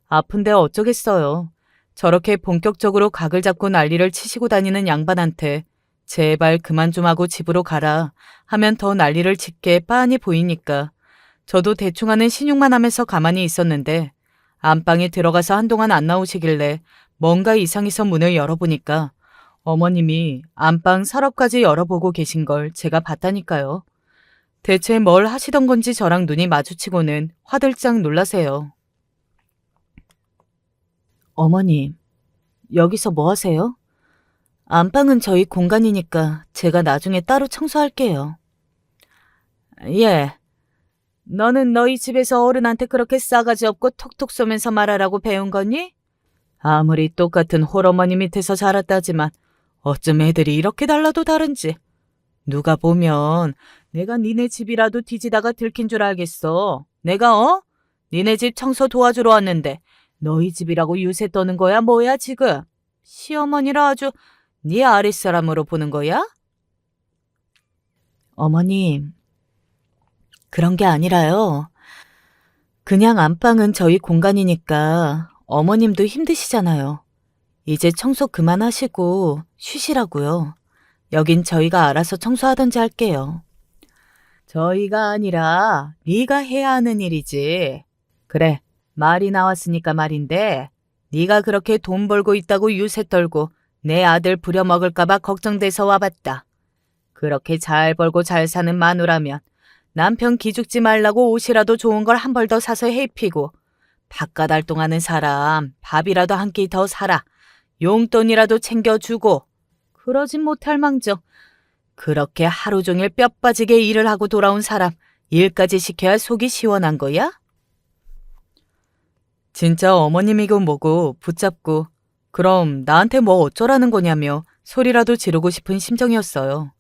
Speaker 1: 아픈데 어쩌겠어요. 저렇게 본격적으로 각을 잡고 난리를 치시고 다니는 양반한테 제발 그만 좀 하고 집으로 가라 하면 더 난리를 짓게 빤히 보이니까 저도 대충 하는 신용만 하면서 가만히 있었는데 안방에 들어가서 한동안 안 나오시길래 뭔가 이상해서 문을 열어보니까 어머님이 안방 서랍까지 열어보고 계신 걸 제가 봤다니까요. 대체 뭘 하시던 건지 저랑 눈이 마주치고는 화들짝 놀라세요. 어머님, 여기서 뭐 하세요? 안방은 저희 공간이니까 제가 나중에 따로 청소할게요. 예. 너는 너희 집에서 어른한테 그렇게 싸가지 없고 톡톡 쏘면서 말하라고 배운 거니? 아무리 똑같은 홀어머니 밑에서 자랐다지만 어쩜 애들이 이렇게 달라도 다른지. 누가 보면 내가 니네 집이라도 뒤지다가 들킨 줄 알겠어. 내가 니네 집 청소 도와주러 왔는데 너희 집이라고 유세 떠는 거야 뭐야 지금? 시어머니라 아주 네 아랫사람으로 보는 거야? 어머님, 그런 게 아니라요. 그냥 안방은 저희 공간이니까 어머님도 힘드시잖아요. 이제 청소 그만하시고 쉬시라고요. 여긴 저희가 알아서 청소하던지 할게요. 저희가 아니라 네가 해야 하는 일이지. 그래, 말이 나왔으니까 말인데 네가 그렇게 돈 벌고 있다고 유세 떨고 내 아들 부려먹을까 봐 걱정돼서 와봤다. 그렇게 잘 벌고 잘 사는 마누라면 남편 기죽지 말라고 옷이라도 좋은 걸 한 벌 더 사서 해입히고 바깥 활동하는 사람 밥이라도 한 끼 더 사라. 용돈이라도 챙겨주고 그러진 못할 망정. 그렇게 하루 종일 뼈 빠지게 일을 하고 돌아온 사람 일까지 시켜야 속이 시원한 거야? 진짜 어머님이고 뭐고 붙잡고 그럼 나한테 뭐 어쩌라는 거냐며 소리라도 지르고 싶은 심정이었어요.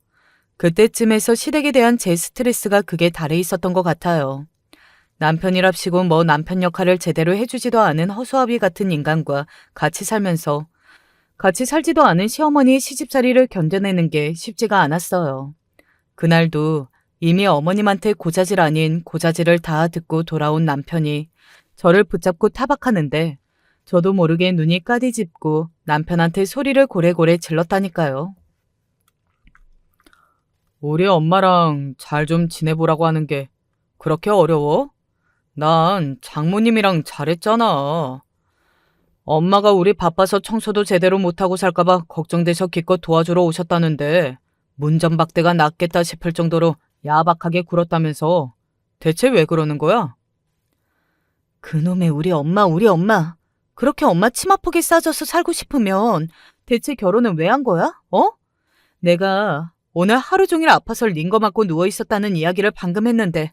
Speaker 1: 그때쯤에서 시댁에 대한 제 스트레스가 극에 달해 있었던 것 같아요. 남편이랍시고 뭐 남편 역할을 제대로 해주지도 않은 허수아비 같은 인간과 같이 살면서 같이 살지도 않은 시어머니의 시집살이를 견뎌내는 게 쉽지가 않았어요. 그날도 이미 어머님한테 고자질 아닌 고자질을 다 듣고 돌아온 남편이 저를 붙잡고 타박하는데 저도 모르게 눈이 까디집고 남편한테 소리를 고래고래 질렀다니까요. 우리 엄마랑 잘 좀 지내보라고 하는 게 그렇게 어려워? 난 장모님이랑 잘했잖아. 엄마가 우리 바빠서 청소도 제대로 못하고 살까봐 걱정돼서 기껏 도와주러 오셨다는데 문전박대가 낫겠다 싶을 정도로 야박하게 굴었다면서 대체 왜 그러는 거야? 그놈의 우리 엄마. 그렇게 엄마 치마폭에 싸져서 살고 싶으면 대체 결혼은 왜 한 거야? 어? 내가 오늘 하루 종일 아파서 링거 맞고 누워있었다는 이야기를 방금 했는데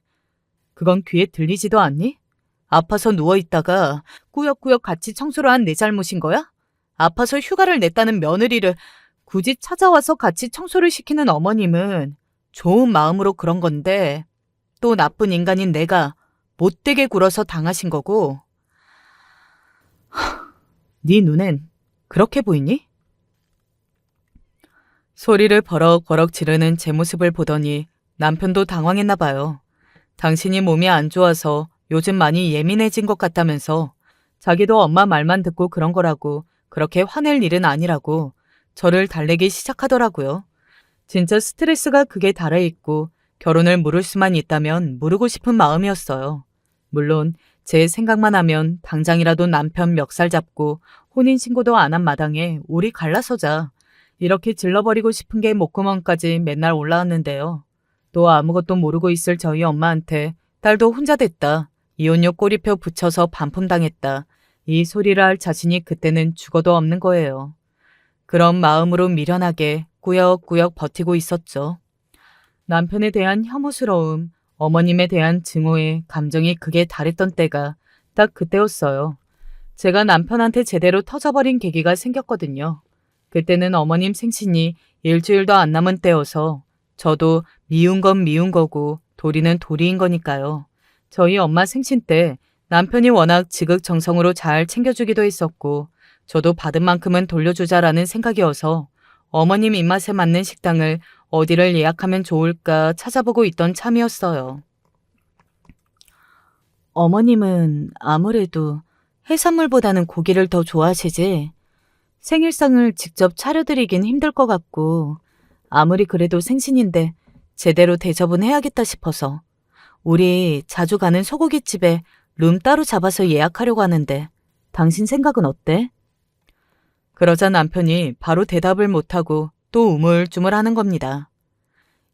Speaker 1: 그건 귀에 들리지도 않니? 아파서 누워있다가 꾸역꾸역 같이 청소를 한 내 잘못인 거야? 아파서 휴가를 냈다는 며느리를 굳이 찾아와서 같이 청소를 시키는 어머님은 좋은 마음으로 그런 건데 또 나쁜 인간인 내가 못되게 굴어서 당하신 거고 네 눈엔 그렇게 보이니? 소리를 버럭버럭 지르는 제 모습을 보더니 남편도 당황했나 봐요. 당신이 몸이 안 좋아서 요즘 많이 예민해진 것 같다면서 자기도 엄마 말만 듣고 그런 거라고 그렇게 화낼 일은 아니라고 저를 달래기 시작하더라고요. 진짜 스트레스가 극에 달해 있고 결혼을 물을 수만 있다면 물고 싶은 마음이었어요. 물론 제 생각만 하면 당장이라도 남편 멱살 잡고 혼인신고도 안 한 마당에 우리 갈라서자 이렇게 질러버리고 싶은 게 목구멍까지 맨날 올라왔는데요. 또 아무것도 모르고 있을 저희 엄마한테 딸도 혼자 됐다. 이혼녀 꼬리표 붙여서 반품당했다. 이 소리를 할 자신이 그때는 죽어도 없는 거예요. 그런 마음으로 미련하게 꾸역꾸역 버티고 있었죠. 남편에 대한 혐오스러움, 어머님에 대한 증오에 감정이 극에 달했던 때가 딱 그때였어요. 제가 남편한테 제대로 터져버린 계기가 생겼거든요. 그때는 어머님 생신이 일주일도 안 남은 때여서 저도 미운 건 미운 거고 도리는 도리인 거니까요. 저희 엄마 생신 때 남편이 워낙 지극정성으로 잘 챙겨주기도 했었고 저도 받은 만큼은 돌려주자라는 생각이어서 어머님 입맛에 맞는 식당을 어디를 예약하면 좋을까 찾아보고 있던 참이었어요. 어머님은 아무래도 해산물보다는 고기를 더 좋아하시지 생일상을 직접 차려드리긴 힘들 것 같고 아무리 그래도 생신인데 제대로 대접은 해야겠다 싶어서 우리 자주 가는 소고기집에 룸 따로 잡아서 예약하려고 하는데 당신 생각은 어때? 그러자 남편이 바로 대답을 못하고 또 우물쭈물하는 겁니다.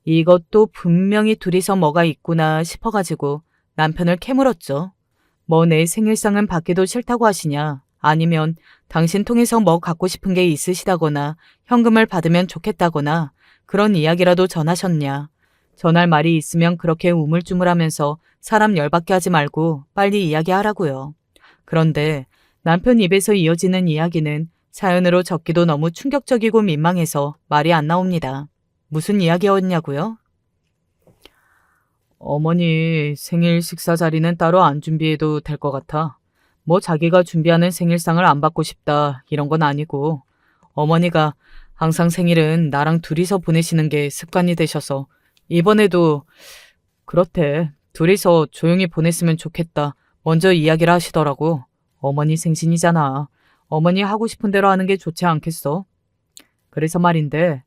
Speaker 1: 이것도 분명히 둘이서 뭐가 있구나 싶어가지고 남편을 캐물었죠. 뭐 내 생일상은 받기도 싫다고 하시냐 아니면 당신 통해서 뭐 갖고 싶은 게 있으시다거나 현금을 받으면 좋겠다거나 그런 이야기라도 전하셨냐. 전할 말이 있으면 그렇게 우물쭈물하면서 사람 열받게 하지 말고 빨리 이야기하라고요. 그런데 남편 입에서 이어지는 이야기는 사연으로 적기도 너무 충격적이고 민망해서 말이 안 나옵니다. 무슨 이야기였냐고요? 어머니 생일 식사 자리는 따로 안 준비해도 될 것 같아. 뭐 자기가 준비하는 생일상을 안 받고 싶다 이런 건 아니고 어머니가 항상 생일은 나랑 둘이서 보내시는 게 습관이 되셔서 이번에도 그렇대. 둘이서 조용히 보냈으면 좋겠다. 먼저 이야기를 하시더라고. 어머니 생신이잖아. 어머니 하고 싶은 대로 하는 게 좋지 않겠어? 그래서 말인데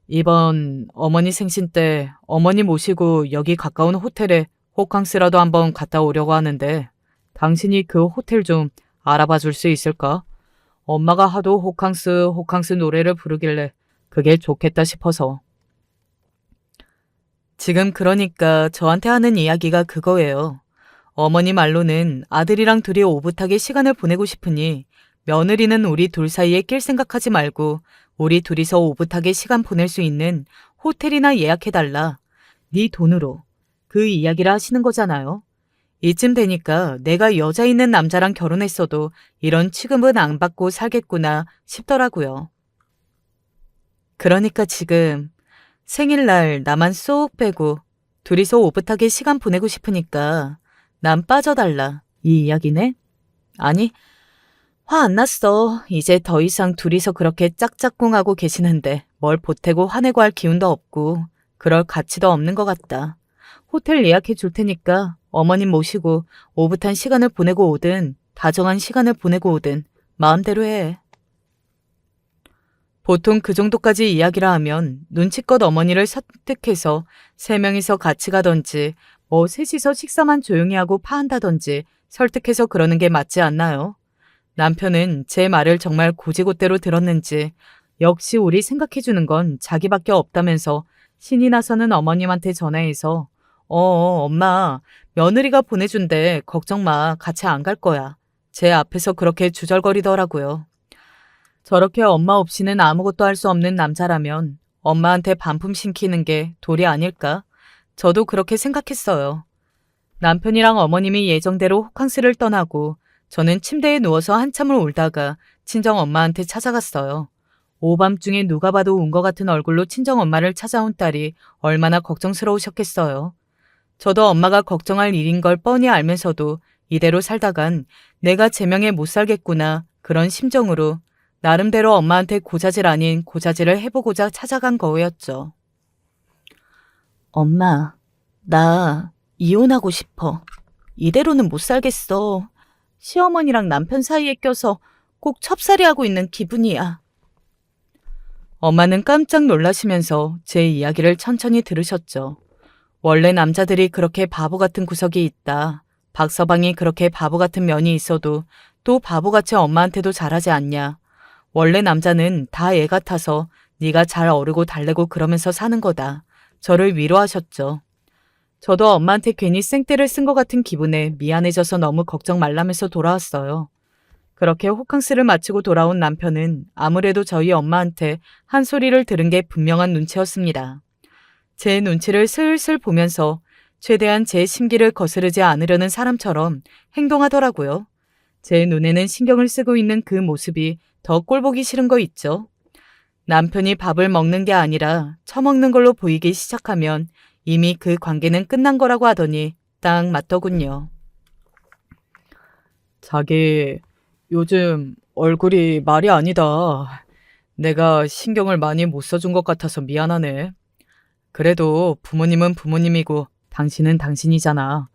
Speaker 1: 이번 어머니 생신 때 어머니 모시고 여기 가까운 호텔에 호캉스라도 한번 갔다 오려고 하는데 당신이 그 호텔 좀 알아봐 줄 수 있을까? 엄마가 하도 호캉스 노래를 부르길래 그게 좋겠다 싶어서. 지금 그러니까 저한테 하는 이야기가 그거예요. 어머니 말로는 아들이랑 둘이 오붓하게 시간을 보내고 싶으니 며느리는 우리 둘 사이에 낄 생각하지 말고 우리 둘이서 오붓하게 시간 보낼 수 있는 호텔이나 예약해달라. 네 돈으로. 그 이야기를 하시는 거잖아요. 이쯤 되니까 내가 여자 있는 남자랑 결혼했어도 이런 취급은 안 받고 살겠구나 싶더라고요. 그러니까 지금 생일날 나만 쏙 빼고 둘이서 오붓하게 시간 보내고 싶으니까 난 빠져달라. 이 이야기네? 아니, 화 안 났어. 이제 더 이상 둘이서 그렇게 짝짝꿍하고 계시는데 뭘 보태고 화내고 할 기운도 없고 그럴 가치도 없는 것 같다. 호텔 예약해 줄 테니까 어머님 모시고 오붓한 시간을 보내고 오든 다정한 시간을 보내고 오든 마음대로 해. 보통 그 정도까지 이야기라 하면 눈치껏 어머니를 설득해서 세 명이서 같이 가던지 뭐 셋이서 식사만 조용히 하고 파한다던지 설득해서 그러는 게 맞지 않나요? 남편은 제 말을 정말 고지고대로 들었는지 역시 우리 생각해주는 건 자기밖에 없다면서 신이 나서는 어머님한테 전화해서 엄마 며느리가 보내준대 걱정 마 같이 안 갈 거야. 제 앞에서 그렇게 주절거리더라고요. 저렇게 엄마 없이는 아무것도 할 수 없는 남자라면 엄마한테 반품 시키는 게 도리 아닐까? 저도 그렇게 생각했어요. 남편이랑 어머님이 예정대로 호캉스를 떠나고 저는 침대에 누워서 한참을 울다가 친정 엄마한테 찾아갔어요. 오밤중에 누가 봐도 운 것 같은 얼굴로 친정 엄마를 찾아온 딸이 얼마나 걱정스러우셨겠어요. 저도 엄마가 걱정할 일인 걸 뻔히 알면서도 이대로 살다간 내가 제명에 못 살겠구나 그런 심정으로 나름대로 엄마한테 고자질 아닌 고자질을 해보고자 찾아간 거였죠. 엄마, 나 이혼하고 싶어. 이대로는 못 살겠어. 시어머니랑 남편 사이에 껴서 꼭 첩살이하고 있는 기분이야. 엄마는 깜짝 놀라시면서 제 이야기를 천천히 들으셨죠. 원래 남자들이 그렇게 바보 같은 구석이 있다. 박서방이 그렇게 바보 같은 면이 있어도 또 바보같이 엄마한테도 잘하지 않냐. 원래 남자는 다 애 같아서 네가 잘 어르고 달래고 그러면서 사는 거다. 저를 위로하셨죠. 저도 엄마한테 괜히 생떼를 쓴 것 같은 기분에 미안해져서 너무 걱정 말라면서 돌아왔어요. 그렇게 호캉스를 마치고 돌아온 남편은 아무래도 저희 엄마한테 한 소리를 들은 게 분명한 눈치였습니다. 제 눈치를 슬슬 보면서 최대한 제 심기를 거스르지 않으려는 사람처럼 행동하더라고요. 제 눈에는 신경을 쓰고 있는 그 모습이 더 꼴보기 싫은 거 있죠. 남편이 밥을 먹는 게 아니라 처먹는 걸로 보이기 시작하면 이미 그 관계는 끝난 거라고 하더니 딱 맞더군요. 자기 요즘 얼굴이 말이 아니다. 내가 신경을 많이 못 써준 것 같아서 미안하네. 그래도 부모님은 부모님이고 당신은 당신이잖아.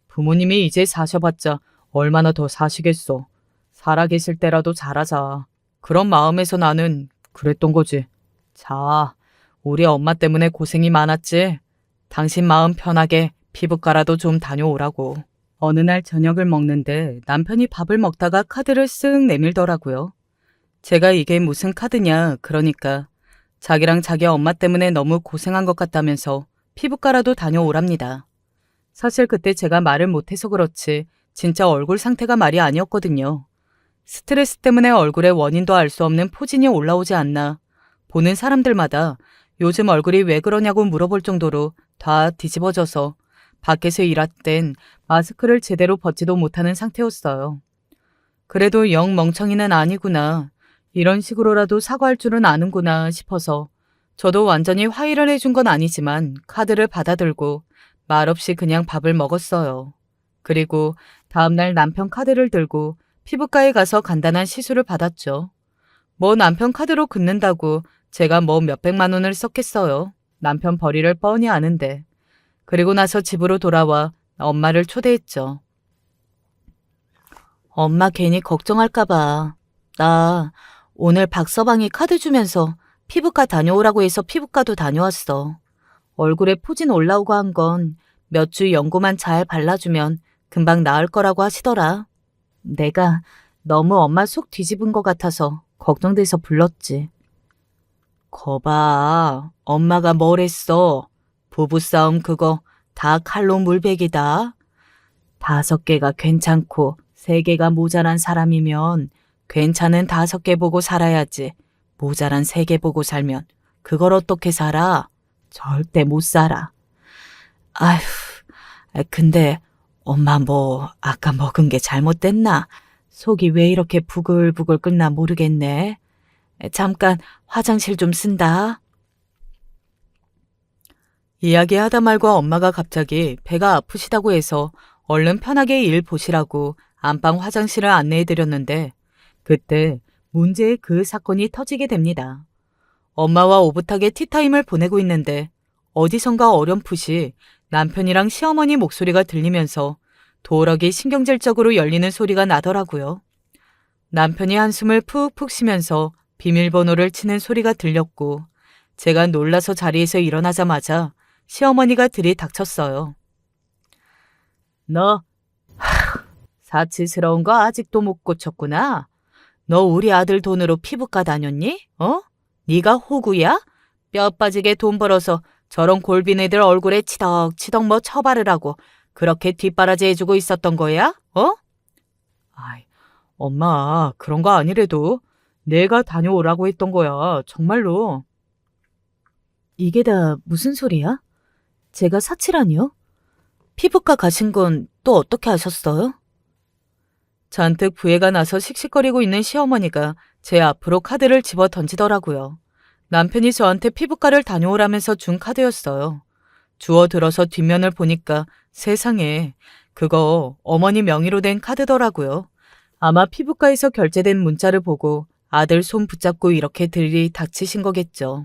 Speaker 1: 부모님이 이제 사셔봤자 얼마나 더 사시겠어. 살아계실 때라도 잘하자. 그런 마음에서 나는 그랬던 거지. 자, 우리 엄마 때문에 고생이 많았지? 당신 마음 편하게 피부과라도 좀 다녀오라고. 어느 날 저녁을 먹는데 남편이 밥을 먹다가 카드를 쓱 내밀더라고요. 제가 이게 무슨 카드냐 그러니까 자기랑 자기 엄마 때문에 너무 고생한 것 같다면서 피부과라도 다녀오랍니다. 사실 그때 제가 말을 못해서 그렇지 진짜 얼굴 상태가 말이 아니었거든요. 스트레스 때문에 얼굴에 원인도 알 수 없는 포진이 올라오지 않나. 보는 사람들마다 요즘 얼굴이 왜 그러냐고 물어볼 정도로 다 뒤집어져서 밖에서 일할 땐 마스크를 제대로 벗지도 못하는 상태였어요. 그래도 영 멍청이는 아니구나. 이런 식으로라도 사과할 줄은 아는구나 싶어서 저도 완전히 화해를 해준 건 아니지만 카드를 받아들고 말없이 그냥 밥을 먹었어요. 그리고 다음날 남편 카드를 들고 피부과에 가서 간단한 시술을 받았죠. 뭐 남편 카드로 긋는다고 제가 뭐 몇백만 원을 썼겠어요. 남편 벌이를 뻔히 아는데. 그리고 나서 집으로 돌아와 엄마를 초대했죠. 엄마 괜히 걱정할까봐. 나 오늘 박서방이 카드 주면서 피부과 다녀오라고 해서 피부과도 다녀왔어. 얼굴에 포진 올라오고 한 건 몇 주 연고만 잘 발라주면 금방 나을 거라고 하시더라. 내가 너무 엄마 속 뒤집은 것 같아서 걱정돼서 불렀지. 거봐, 엄마가 뭘 했어. 부부싸움 그거 다 칼로 물베기다. 5개가 괜찮고 3개가 모자란 사람이면 괜찮은 5개 보고 살아야지. 모자란 3개 보고 살면 그걸 어떻게 살아? 절대 못 살아. 아휴, 근데 엄마 뭐 아까 먹은 게 잘못됐나? 속이 왜 이렇게 부글부글 끓나 모르겠네. 잠깐 화장실 좀 쓴다. 이야기하다 말고 엄마가 갑자기 배가 아프시다고 해서 얼른 편하게 일 보시라고 안방 화장실을 안내해드렸는데 그때 문제의 그 사건이 터지게 됩니다. 엄마와 오붓하게 티타임을 보내고 있는데 어디선가 어렴풋이 남편이랑 시어머니 목소리가 들리면서 도어락이 신경질적으로 열리는 소리가 나더라고요. 남편이 한숨을 푹푹 쉬면서 비밀번호를 치는 소리가 들렸고 제가 놀라서 자리에서 일어나자마자 시어머니가 들이닥쳤어요. 너 사치스러운 거 아직도 못 고쳤구나. 너 우리 아들 돈으로 피부과 다녔니? 네가 호구야? 뼈 빠지게 돈 벌어서 저런 골빈 애들 얼굴에 치덕치덕 뭐 처바르라고 그렇게 뒷바라지 해주고 있었던 거야? 아이, 엄마 그런 거 아니래도 내가 다녀오라고 했던 거야. 정말로. 이게 다 무슨 소리야? 제가 사치라니요? 피부과 가신 건 또 어떻게 아셨어요? 잔뜩 부해가 나서 씩씩거리고 있는 시어머니가 제 앞으로 카드를 집어 던지더라고요. 남편이 저한테 피부과를 다녀오라면서 준 카드였어요. 주워 들어서 뒷면을 보니까 세상에 그거 어머니 명의로 된 카드더라고요. 아마 피부과에서 결제된 문자를 보고 아들 손 붙잡고 이렇게 들이닥치신 거겠죠.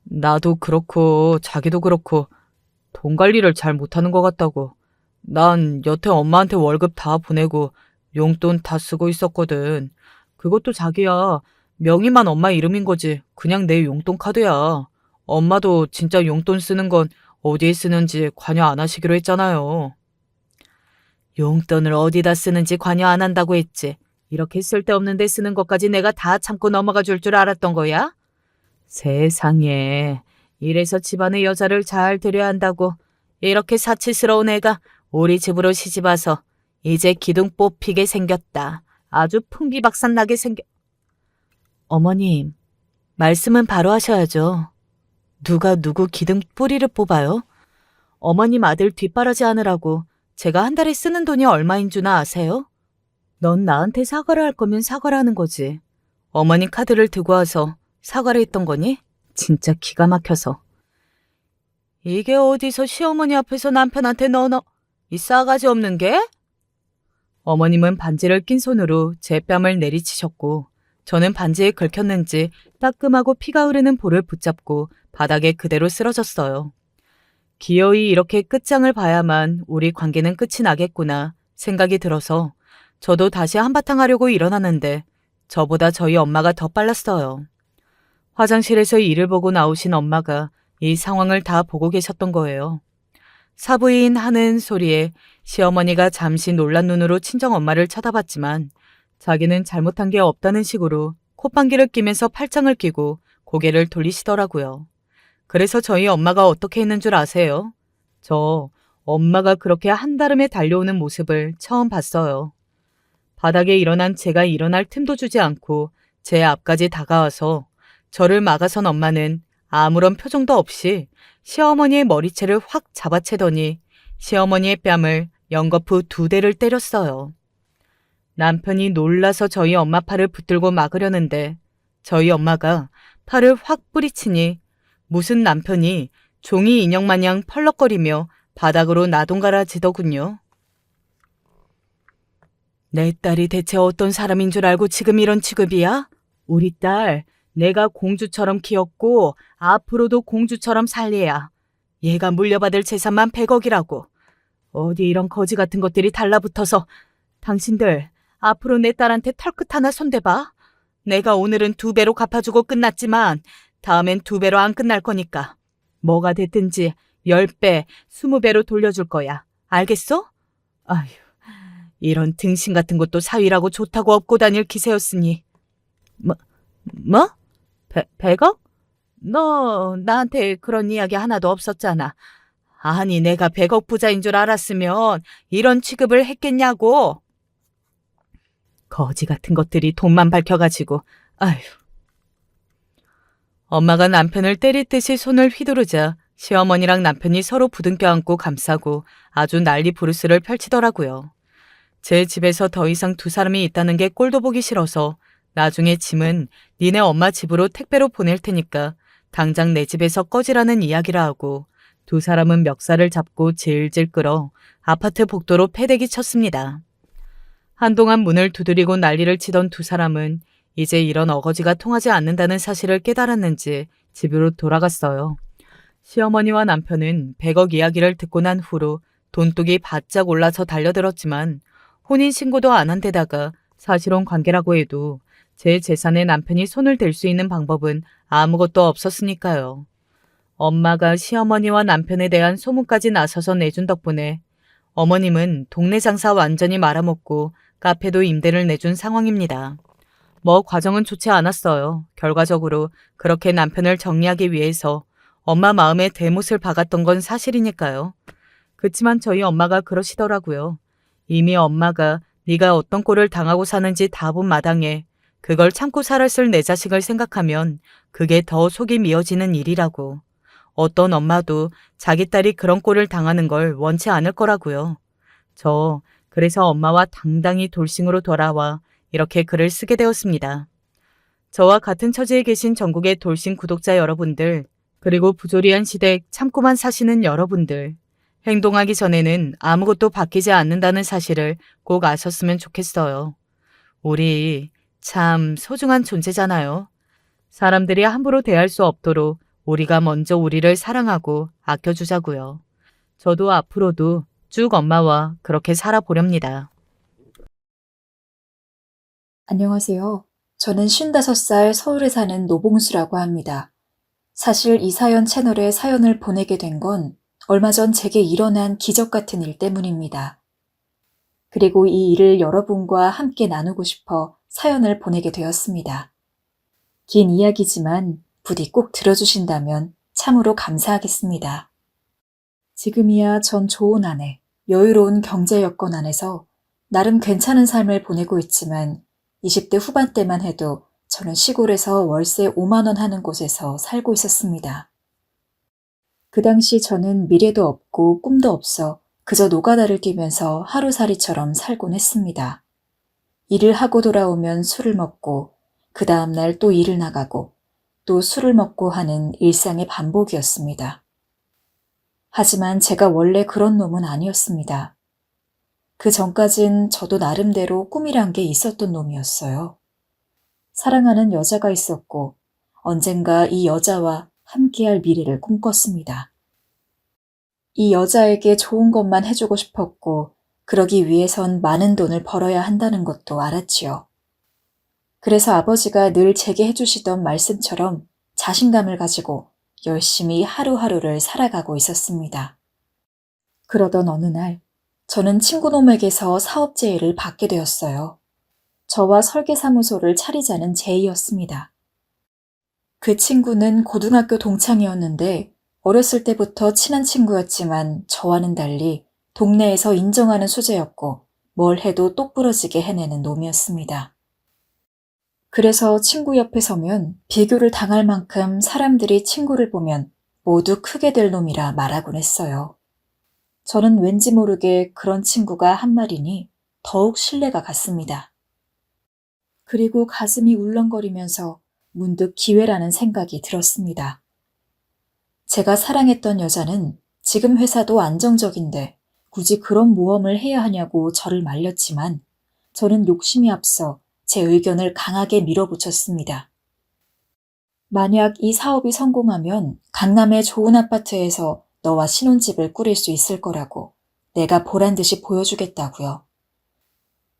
Speaker 1: 나도 그렇고 자기도 그렇고 돈 관리를 잘 못하는 것 같다고. 난 여태 엄마한테 월급 다 보내고 용돈 다 쓰고 있었거든. 그것도 자기야. 명의만 엄마 이름인 거지. 그냥 내 용돈 카드야. 엄마도 진짜 용돈 쓰는 건 어디에 쓰는지 관여 안 하시기로 했잖아요. 용돈을 어디다 쓰는지 관여 안 한다고 했지. 이렇게 쓸데없는 데 쓰는 것까지 내가 다 참고 넘어가 줄 줄 알았던 거야? 세상에. 이래서 집안의 여자를 잘 들여야 한다고. 이렇게 사치스러운 애가 우리 집으로 시집와서 이제 기둥 뽑히게 생겼다. 아주 풍비박산 나게 어머님, 말씀은 바로 하셔야죠. 누가 누구 기둥 뿌리를 뽑아요? 어머님 아들 뒷바라지 하느라고 제가 한 달에 쓰는 돈이 얼마인 주나 아세요? 넌 나한테 사과를 할 거면 사과를 하는 거지. 어머니 카드를 들고 와서 사과를 했던 거니? 진짜 기가 막혀서. 이게 어디서 시어머니 앞에서 남편한테 이 싸가지 없는 게? 어머님은 반지를 낀 손으로 제 뺨을 내리치셨고 저는 반지에 긁혔는지 따끔하고 피가 흐르는 볼을 붙잡고 바닥에 그대로 쓰러졌어요. 기어이 이렇게 끝장을 봐야만 우리 관계는 끝이 나겠구나 생각이 들어서 저도 다시 한바탕 하려고 일어나는데 저보다 저희 엄마가 더 빨랐어요. 화장실에서 일을 보고 나오신 엄마가 이 상황을 다 보고 계셨던 거예요. 사부인 하는 소리에 시어머니가 잠시 놀란 눈으로 친정엄마를 쳐다봤지만 자기는 잘못한 게 없다는 식으로 콧방귀를 뀌면서 팔짱을 끼고 고개를 돌리시더라고요. 그래서 저희 엄마가 어떻게 했는 줄 아세요? 저 엄마가 그렇게 한달음에 달려오는 모습을 처음 봤어요. 바닥에 일어난 제가 일어날 틈도 주지 않고 제 앞까지 다가와서 저를 막아선 엄마는 아무런 표정도 없이 시어머니의 머리채를 확 잡아채더니 시어머니의 뺨을 연거푸 2대를 때렸어요. 남편이 놀라서 저희 엄마 팔을 붙들고 막으려는데 저희 엄마가 팔을 확 뿌리치니 무슨 남편이 종이 인형 마냥 펄럭거리며 바닥으로 나동갈아지더군요. 내 딸이 대체 어떤 사람인 줄 알고 지금 이런 취급이야? 우리 딸 내가 공주처럼 키웠고 앞으로도 공주처럼 살려야. 얘가 물려받을 재산만 100억이라고. 어디 이런 거지 같은 것들이 달라붙어서. 당신들 앞으로 내 딸한테 털끝 하나 손대봐. 내가 오늘은 2배로 갚아주고 끝났지만 다음엔 2배로 안 끝날 거니까. 뭐가 됐든지 10배, 20배로 돌려줄 거야. 알겠어? 아휴, 이런 등신 같은 것도 사위라고 좋다고 업고 다닐 기세였으니. 뭐? 100억? 너 나한테 그런 이야기 하나도 없었잖아. 아니, 내가 100억 부자인 줄 알았으면 이런 취급을 했겠냐고. 거지 같은 것들이 돈만 밝혀가지고. 아휴. 엄마가 남편을 때릴 듯이 손을 휘두르자 시어머니랑 남편이 서로 부둥켜 안고 감싸고 아주 난리 부르스를 펼치더라고요. 제 집에서 더 이상 2사람이 있다는 게 꼴도 보기 싫어서 나중에 짐은 니네 엄마 집으로 택배로 보낼 테니까 당장 내 집에서 꺼지라는 이야기를 하고 2사람은 멱살을 잡고 질질 끌어 아파트 복도로 패대기 쳤습니다. 한동안 문을 두드리고 난리를 치던 2사람은 이제 이런 어거지가 통하지 않는다는 사실을 깨달았는지 집으로 돌아갔어요. 시어머니와 남편은 100억 이야기를 듣고 난 후로 돈독이 바짝 올라서 달려들었지만 혼인신고도 안 한 데다가 사실혼 관계라고 해도 제 재산에 남편이 손을 댈 수 있는 방법은 아무것도 없었으니까요. 엄마가 시어머니와 남편에 대한 소문까지 나서서 내준 덕분에 어머님은 동네 장사 완전히 말아먹고 카페도 임대를 내준 상황입니다. 뭐 과정은 좋지 않았어요. 결과적으로 그렇게 남편을 정리하기 위해서 엄마 마음에 대못을 박았던 건 사실이니까요. 그치만 저희 엄마가 그러시더라고요. 이미 엄마가 네가 어떤 꼴을 당하고 사는지 다 본 마당에 그걸 참고 살았을 내 자식을 생각하면 그게 더 속이 미어지는 일이라고. 어떤 엄마도 자기 딸이 그런 꼴을 당하는 걸 원치 않을 거라고요. 그래서 엄마와 당당히 돌싱으로 돌아와 이렇게 글을 쓰게 되었습니다. 저와 같은 처지에 계신 전국의 돌싱 구독자 여러분들, 그리고 부조리한 시댁 참고만 사시는 여러분들, 행동하기 전에는 아무것도 바뀌지 않는다는 사실을 꼭 아셨으면 좋겠어요. 우리 참 소중한 존재잖아요. 사람들이 함부로 대할 수 없도록 우리가 먼저 우리를 사랑하고 아껴주자고요. 저도 앞으로도 쭉 엄마와 그렇게 살아보렵니다.
Speaker 2: 안녕하세요. 저는 55살 서울에 사는 노봉수라고 합니다. 사실 이 사연 채널에 사연을 보내게 된 건 얼마 전 제게 일어난 기적 같은 일 때문입니다. 그리고 이 일을 여러분과 함께 나누고 싶어 사연을 보내게 되었습니다. 긴 이야기지만 부디 꼭 들어주신다면 참으로 감사하겠습니다. 지금이야 전 좋은 아내, 여유로운 경제 여건 안에서 나름 괜찮은 삶을 보내고 있지만 20대 후반때만 해도 저는 시골에서 월세 5만 원 하는 곳에서 살고 있었습니다. 그 당시 저는 미래도 없고 꿈도 없어 그저 노가다를 뛰면서 하루살이처럼 살곤 했습니다. 일을 하고 돌아오면 술을 먹고 그 다음날 또 일을 나가고 또 술을 먹고 하는 일상의 반복이었습니다. 하지만 제가 원래 그런 놈은 아니었습니다. 그 전까진 저도 나름대로 꿈이란 게 있었던 놈이었어요. 사랑하는 여자가 있었고 언젠가 이 여자와 함께할 미래를 꿈꿨습니다. 이 여자에게 좋은 것만 해주고 싶었고 그러기 위해선 많은 돈을 벌어야 한다는 것도 알았지요. 그래서 아버지가 늘 제게 해주시던 말씀처럼 자신감을 가지고 열심히 하루하루를 살아가고 있었습니다. 그러던 어느 날 저는 친구놈에게서 사업 제의를 받게 되었어요. 저와 설계사무소를 차리자는 제의였습니다. 그 친구는 고등학교 동창이었는데 어렸을 때부터 친한 친구였지만 저와는 달리 동네에서 인정하는 수재였고 뭘 해도 똑부러지게 해내는 놈이었습니다. 그래서 친구 옆에 서면 비교를 당할 만큼 사람들이 친구를 보면 모두 크게 될 놈이라 말하곤 했어요. 저는 왠지 모르게 그런 친구가 한 말이니 더욱 신뢰가 갔습니다. 그리고 가슴이 울렁거리면서 문득 기회라는 생각이 들었습니다. 제가 사랑했던 여자는 지금 회사도 안정적인데 굳이 그런 모험을 해야 하냐고 저를 말렸지만 저는 욕심이 앞서 제 의견을 강하게 밀어붙였습니다. 만약 이 사업이 성공하면 강남의 좋은 아파트에서 너와 신혼집을 꾸릴 수 있을 거라고 내가 보란 듯이 보여주겠다고요.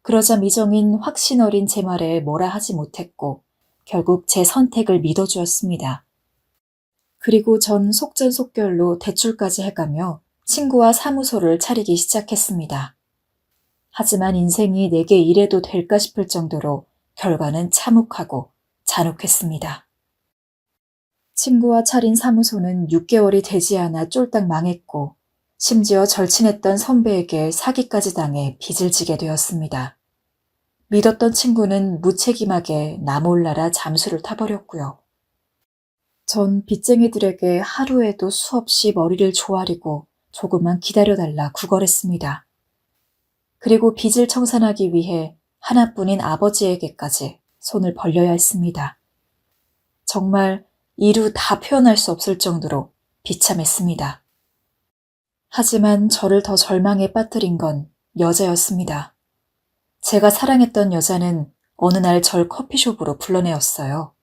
Speaker 2: 그러자 미정인 확신 어린 제 말에 뭐라 하지 못했고 결국 제 선택을 믿어주었습니다. 그리고 전 속전속결로 대출까지 해가며 친구와 사무소를 차리기 시작했습니다. 하지만 인생이 내게 이래도 될까 싶을 정도로 결과는 참혹하고 잔혹했습니다. 친구와 차린 사무소는 6개월이 되지 않아 쫄딱 망했고 심지어 절친했던 선배에게 사기까지 당해 빚을 지게 되었습니다. 믿었던 친구는 무책임하게 나 몰라라 잠수를 타버렸고요. 전 빚쟁이들에게 하루에도 수없이 머리를 조아리고 조금만 기다려달라 구걸했습니다. 그리고 빚을 청산하기 위해 하나뿐인 아버지에게까지 손을 벌려야 했습니다. 정말 이루 다 표현할 수 없을 정도로 비참했습니다. 하지만 저를 더 절망에 빠뜨린 건 여자였습니다. 제가 사랑했던 여자는 어느 날 절 커피숍으로 불러내었어요.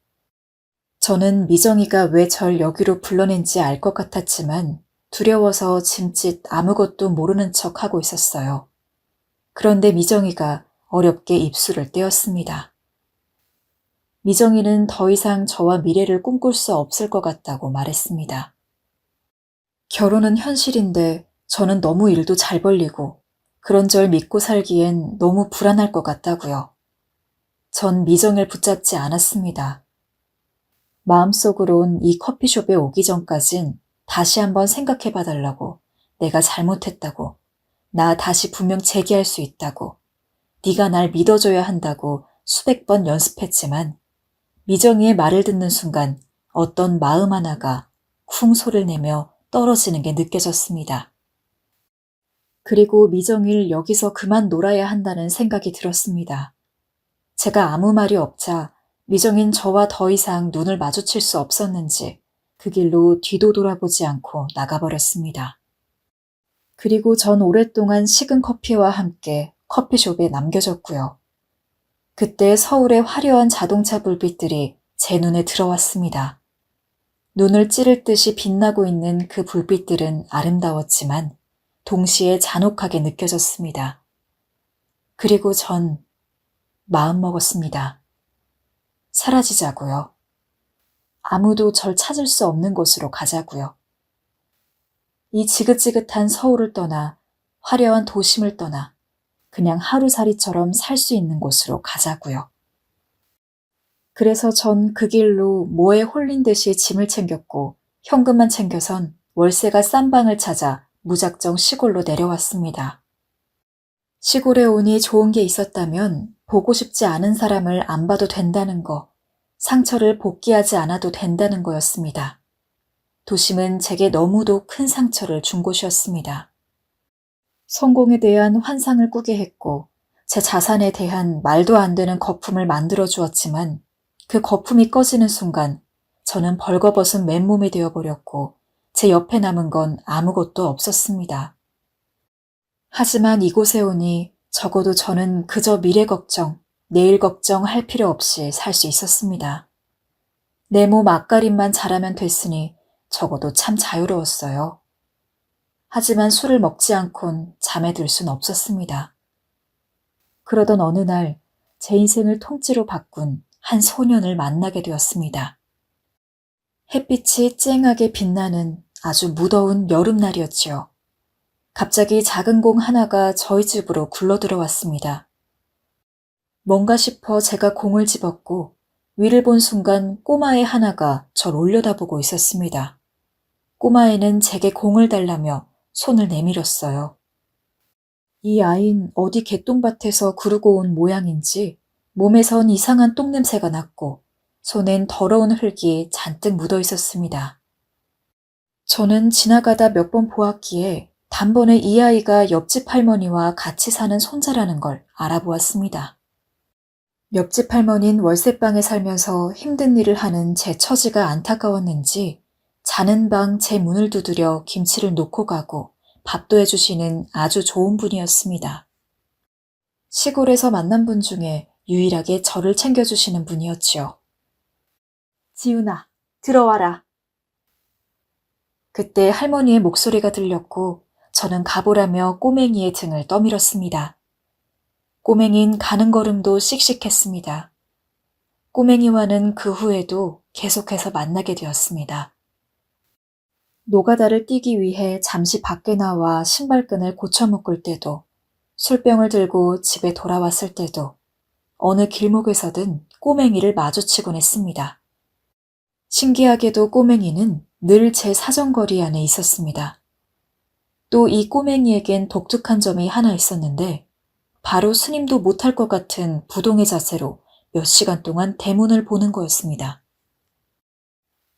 Speaker 2: 저는 미정이가 왜 절 여기로 불러낸지 알 것 같았지만 두려워서 짐짓 아무것도 모르는 척 하고 있었어요. 그런데 미정이가 어렵게 입술을 떼었습니다. 미정이는 더 이상 저와 미래를 꿈꿀 수 없을 것 같다고 말했습니다. 결혼은 현실인데 저는 너무 일도 잘 벌리고 그런 절 믿고 살기엔 너무 불안할 것 같다고요. 전 미정을 붙잡지 않았습니다. 마음속으론 이 커피숍에 오기 전까진 다시 한번 생각해 봐달라고, 내가 잘못했다고, 나 다시 분명 재기할 수 있다고, 네가 날 믿어줘야 한다고 수백 번 연습했지만 미정이의 말을 듣는 순간 어떤 마음 하나가 쿵 소리를 내며 떨어지는 게 느껴졌습니다. 그리고 미정이를 여기서 그만 놀아야 한다는 생각이 들었습니다. 제가 아무 말이 없자 미정인 저와 더 이상 눈을 마주칠 수 없었는지 그 길로 뒤도 돌아보지 않고 나가버렸습니다. 그리고 전 오랫동안 식은 커피와 함께 커피숍에 남겨졌고요. 그때 서울의 화려한 자동차 불빛들이 제 눈에 들어왔습니다. 눈을 찌를 듯이 빛나고 있는 그 불빛들은 아름다웠지만 동시에 잔혹하게 느껴졌습니다. 그리고 전 마음먹었습니다. 사라지자고요. 아무도 절 찾을 수 없는 곳으로 가자고요. 이 지긋지긋한 서울을 떠나 화려한 도심을 떠나 그냥 하루살이처럼 살 수 있는 곳으로 가자고요. 그래서 전 그 길로 뭐에 홀린 듯이 짐을 챙겼고 현금만 챙겨선 월세가 싼 방을 찾아 무작정 시골로 내려왔습니다. 시골에 오니 좋은 게 있었다면 보고 싶지 않은 사람을 안 봐도 된다는 거, 상처를 복귀하지 않아도 된다는 거였습니다. 도심은 제게 너무도 큰 상처를 준 곳이었습니다. 성공에 대한 환상을 꾸게 했고 제 자산에 대한 말도 안 되는 거품을 만들어 주었지만 그 거품이 꺼지는 순간 저는 벌거벗은 맨몸이 되어버렸고 제 옆에 남은 건 아무것도 없었습니다. 하지만 이곳에 오니 적어도 저는 그저 미래 걱정, 내일 걱정할 필요 없이 살 수 있었습니다. 내 몸 앞가림만 잘하면 됐으니 적어도 참 자유로웠어요. 하지만 술을 먹지 않곤 잠에 들 순 없었습니다. 그러던 어느 날 제 인생을 통째로 바꾼 한 소년을 만나게 되었습니다. 햇빛이 쨍하게 빛나는 아주 무더운 여름날이었지요. 갑자기 작은 공 하나가 저희 집으로 굴러들어왔습니다. 뭔가 싶어 제가 공을 집었고 위를 본 순간 꼬마애 하나가 절 올려다보고 있었습니다. 꼬마애는 제게 공을 달라며 손을 내밀었어요. 이 아이는 어디 개똥밭에서 구르고 온 모양인지 몸에선 이상한 똥냄새가 났고 손엔 더러운 흙이 잔뜩 묻어 있었습니다. 저는 지나가다 몇 번 보았기에 단번에 이 아이가 옆집 할머니와 같이 사는 손자라는 걸 알아보았습니다. 옆집 할머니는 월세방에 살면서 힘든 일을 하는 제 처지가 안타까웠는지 자는 방 제 문을 두드려 김치를 놓고 가고 밥도 해주시는 아주 좋은 분이었습니다. 시골에서 만난 분 중에 유일하게 저를 챙겨주시는 분이었지요. 지훈아, 들어와라. 그때 할머니의 목소리가 들렸고 저는 가보라며 꼬맹이의 등을 떠밀었습니다. 꼬맹이는 가는 걸음도 씩씩했습니다. 꼬맹이와는 그 후에도 계속해서 만나게 되었습니다. 노가다를 뛰기 위해 잠시 밖에 나와 신발끈을 고쳐 묶을 때도, 술병을 들고 집에 돌아왔을 때도, 어느 길목에서든 꼬맹이를 마주치곤 했습니다. 신기하게도 꼬맹이는 늘 제 사정거리 안에 있었습니다. 또 이 꼬맹이에겐 독특한 점이 하나 있었는데 바로 스님도 못할 것 같은 부동의 자세로 몇 시간 동안 대문을 보는 거였습니다.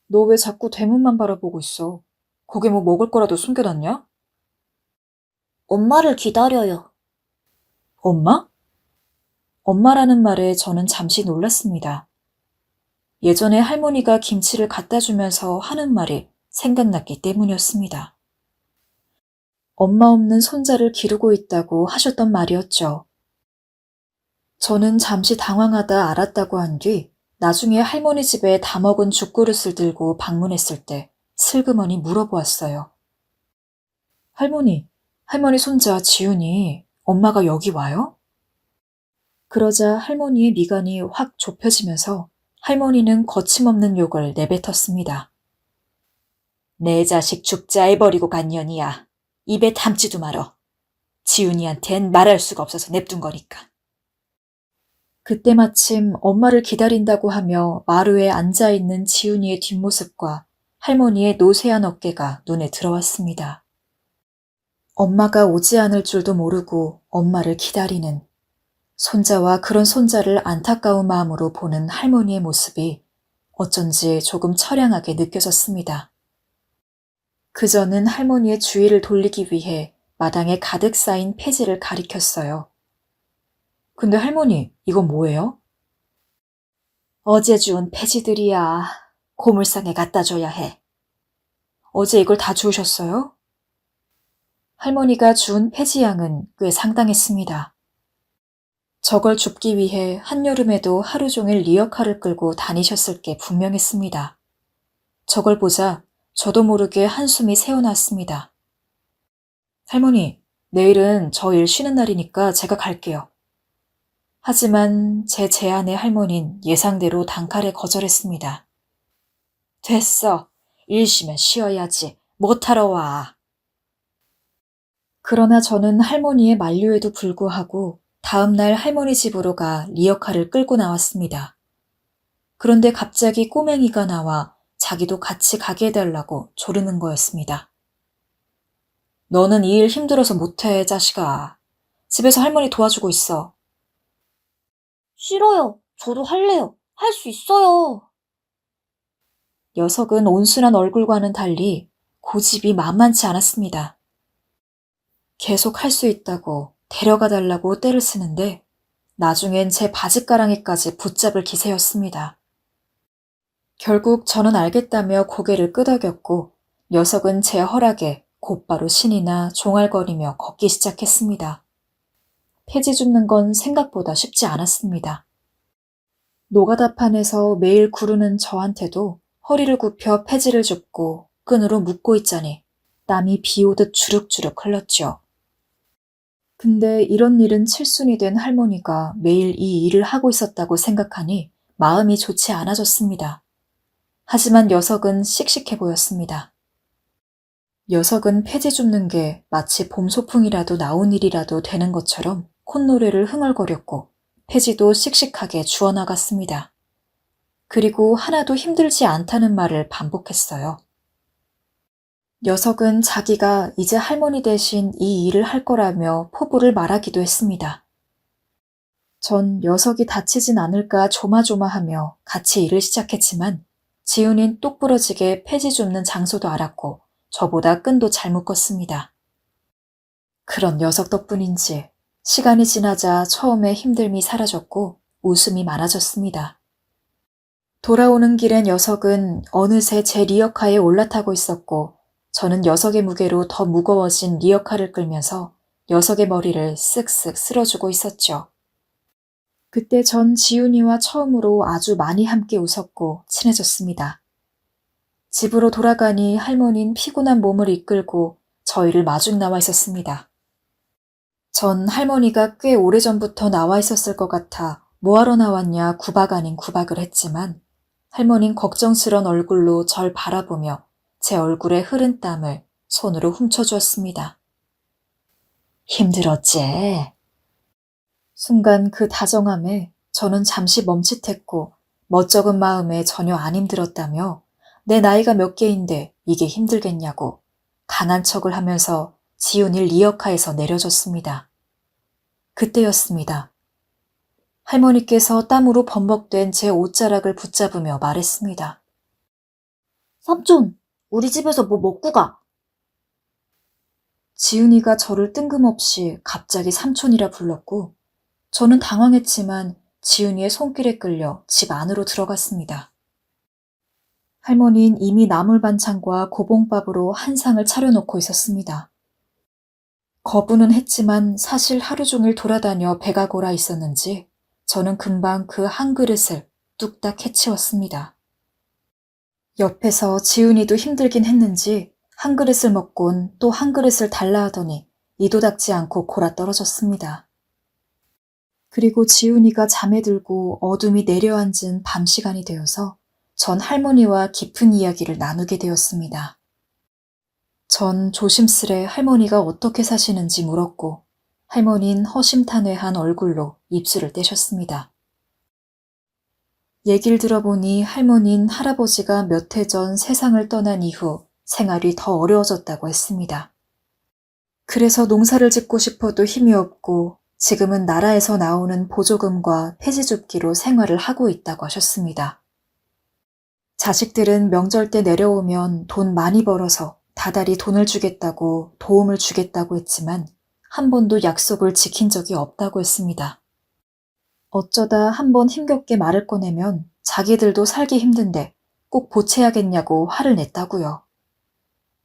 Speaker 2: 너 왜 자꾸 대문만 바라보고 있어? 거기 뭐 먹을 거라도 숨겨놨냐?
Speaker 3: 엄마를 기다려요.
Speaker 2: 엄마? 엄마라는 말에 저는 잠시 놀랐습니다. 예전에 할머니가 김치를 갖다 주면서 하는 말이 생각났기 때문이었습니다. 엄마 없는 손자를 기르고 있다고 하셨던 말이었죠. 저는 잠시 당황하다 알았다고 한 뒤 나중에 할머니 집에 다 먹은 죽그릇을 들고 방문했을 때 슬그머니 물어보았어요. 할머니 손자 지훈이 엄마가 여기 와요? 그러자 할머니의 미간이 확 좁혀지면서 할머니는 거침없는 욕을 내뱉었습니다. 내 자식 죽자 해버리고 간 년이야. 입에 담지도 말어. 지훈이한텐 말할 수가 없어서 냅둔 거니까. 그때 마침 엄마를 기다린다고 하며 마루에 앉아있는 지훈이의 뒷모습과 할머니의 노쇠한 어깨가 눈에 들어왔습니다. 엄마가 오지 않을 줄도 모르고 엄마를 기다리는 손자와 그런 손자를 안타까운 마음으로 보는 할머니의 모습이 어쩐지 조금 처량하게 느껴졌습니다. 그저는 할머니의 주의를 돌리기 위해 마당에 가득 쌓인 폐지를 가리켰어요. 근데 할머니, 이건 뭐예요? 어제 주운 폐지들이야. 고물상에 갖다 줘야 해. 어제 이걸 다 주우셨어요? 할머니가 주운 폐지 양은 꽤 상당했습니다. 저걸 줍기 위해 한여름에도 하루 종일 리어카를 끌고 다니셨을 게 분명했습니다. 저걸 보자 저도 모르게 한숨이 새어났습니다. 할머니, 내일은 저 일 쉬는 날이니까 제가 갈게요. 하지만 제 제안에 할머니는 예상대로 단칼에 거절했습니다. 됐어. 일 쉬면 쉬어야지. 못하러 와. 그러나 저는 할머니의 만류에도 불구하고 다음날 할머니 집으로 가 리어카를 끌고 나왔습니다. 그런데 갑자기 꼬맹이가 나와 자기도 같이 가게 해달라고 조르는 거였습니다. 너는 이 일 힘들어서 못해, 자식아. 집에서 할머니 도와주고 있어.
Speaker 3: 싫어요. 저도 할래요. 할 수 있어요.
Speaker 2: 녀석은 온순한 얼굴과는 달리 고집이 만만치 않았습니다. 계속 할 수 있다고 데려가 달라고 떼를 쓰는데 나중엔 제 바짓가랑이까지 붙잡을 기세였습니다. 결국 저는 알겠다며 고개를 끄덕였고 녀석은 제 허락에 곧바로 신이나 종알거리며 걷기 시작했습니다. 폐지 줍는 건 생각보다 쉽지 않았습니다. 노가다판에서 매일 구르는 저한테도 허리를 굽혀 폐지를 줍고 끈으로 묶고 있자니 땀이 비 오듯 주룩주룩 흘렀죠. 근데 이런 일은 칠순이 된 할머니가 매일 이 일을 하고 있었다고 생각하니 마음이 좋지 않아졌습니다. 하지만 녀석은 씩씩해 보였습니다. 녀석은 폐지 줍는 게 마치 봄 소풍이라도 나온 일이라도 되는 것처럼 콧노래를 흥얼거렸고 폐지도 씩씩하게 주워나갔습니다. 그리고 하나도 힘들지 않다는 말을 반복했어요. 녀석은 자기가 이제 할머니 대신 이 일을 할 거라며 포부를 말하기도 했습니다. 전 녀석이 다치진 않을까 조마조마하며 같이 일을 시작했지만 지훈인 똑부러지게 폐지 줍는 장소도 알았고 저보다 끈도 잘 묶었습니다. 그런 녀석 덕분인지 시간이 지나자 처음에 힘듦이 사라졌고 웃음이 많아졌습니다. 돌아오는 길에 녀석은 어느새 제 리어카에 올라타고 있었고 저는 녀석의 무게로 더 무거워진 리어카를 끌면서 녀석의 머리를 쓱쓱 쓸어주고 있었죠. 그때 전 지훈이와 처음으로 아주 많이 함께 웃었고 친해졌습니다. 집으로 돌아가니 할머니는 피곤한 몸을 이끌고 저희를 마중 나와 있었습니다. 전 할머니가 꽤 오래전부터 나와 있었을 것 같아 뭐하러 나왔냐 구박 아닌 구박을 했지만 할머니는 걱정스런 얼굴로 절 바라보며 제 얼굴에 흐른 땀을 손으로 훔쳐주었습니다. 힘들었지? 순간 그 다정함에 저는 잠시 멈칫했고 멋쩍은 마음에 전혀 안 힘들었다며 내 나이가 몇 개인데 이게 힘들겠냐고 강한 척을 하면서 지훈이를 리어카에서 내려줬습니다. 그때였습니다. 할머니께서 땀으로 범벅된 제 옷자락을 붙잡으며 말했습니다.
Speaker 3: 삼촌, 우리 집에서 뭐 먹고 가.
Speaker 2: 지훈이가 저를 뜬금없이 갑자기 삼촌이라 불렀고 저는 당황했지만 지훈이의 손길에 끌려 집 안으로 들어갔습니다. 할머니는 이미 나물 반찬과 고봉밥으로 한 상을 차려놓고 있었습니다. 거부는 했지만 사실 하루 종일 돌아다녀 배가 고라 있었는지 저는 금방 그 한 그릇을 뚝딱 해치웠습니다. 옆에서 지훈이도 힘들긴 했는지 한 그릇을 먹곤 또 한 그릇을 달라 하더니 이도 닥지 않고 골아 떨어졌습니다. 그리고 지훈이가 잠에 들고 어둠이 내려앉은 밤 시간이 되어서 전 할머니와 깊은 이야기를 나누게 되었습니다. 전 조심스레 할머니가 어떻게 사시는지 물었고 할머니는 허심탄회한 얼굴로 입술을 떼셨습니다. 얘기를 들어보니 할머니는 할아버지가 몇 해 전 세상을 떠난 이후 생활이 더 어려워졌다고 했습니다. 그래서 농사를 짓고 싶어도 힘이 없고 지금은 나라에서 나오는 보조금과 폐지줍기로 생활을 하고 있다고 하셨습니다. 자식들은 명절 때 내려오면 돈 많이 벌어서 다달이 돈을 주겠다고 도움을 주겠다고 했지만 한 번도 약속을 지킨 적이 없다고 했습니다. 어쩌다 한번 힘겹게 말을 꺼내면 자기들도 살기 힘든데 꼭 보채야겠냐고 화를 냈다고요.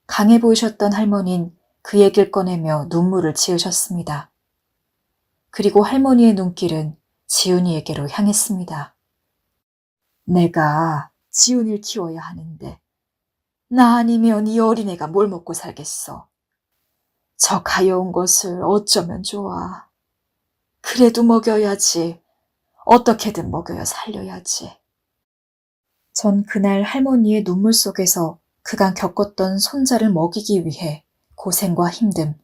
Speaker 2: 강해 보이셨던 할머니는 그 얘기를 꺼내며 눈물을 지으셨습니다. 그리고 할머니의 눈길은 지훈이에게로 향했습니다. 내가 지훈이를 키워야 하는데 나 아니면 이 어린애가 뭘 먹고 살겠어. 저 가여운 것을 어쩌면 좋아. 그래도 먹여야지. 어떻게든 먹여야 살려야지. 전 그날 할머니의 눈물 속에서 그간 겪었던 손자를 먹이기 위해 고생과 힘듦,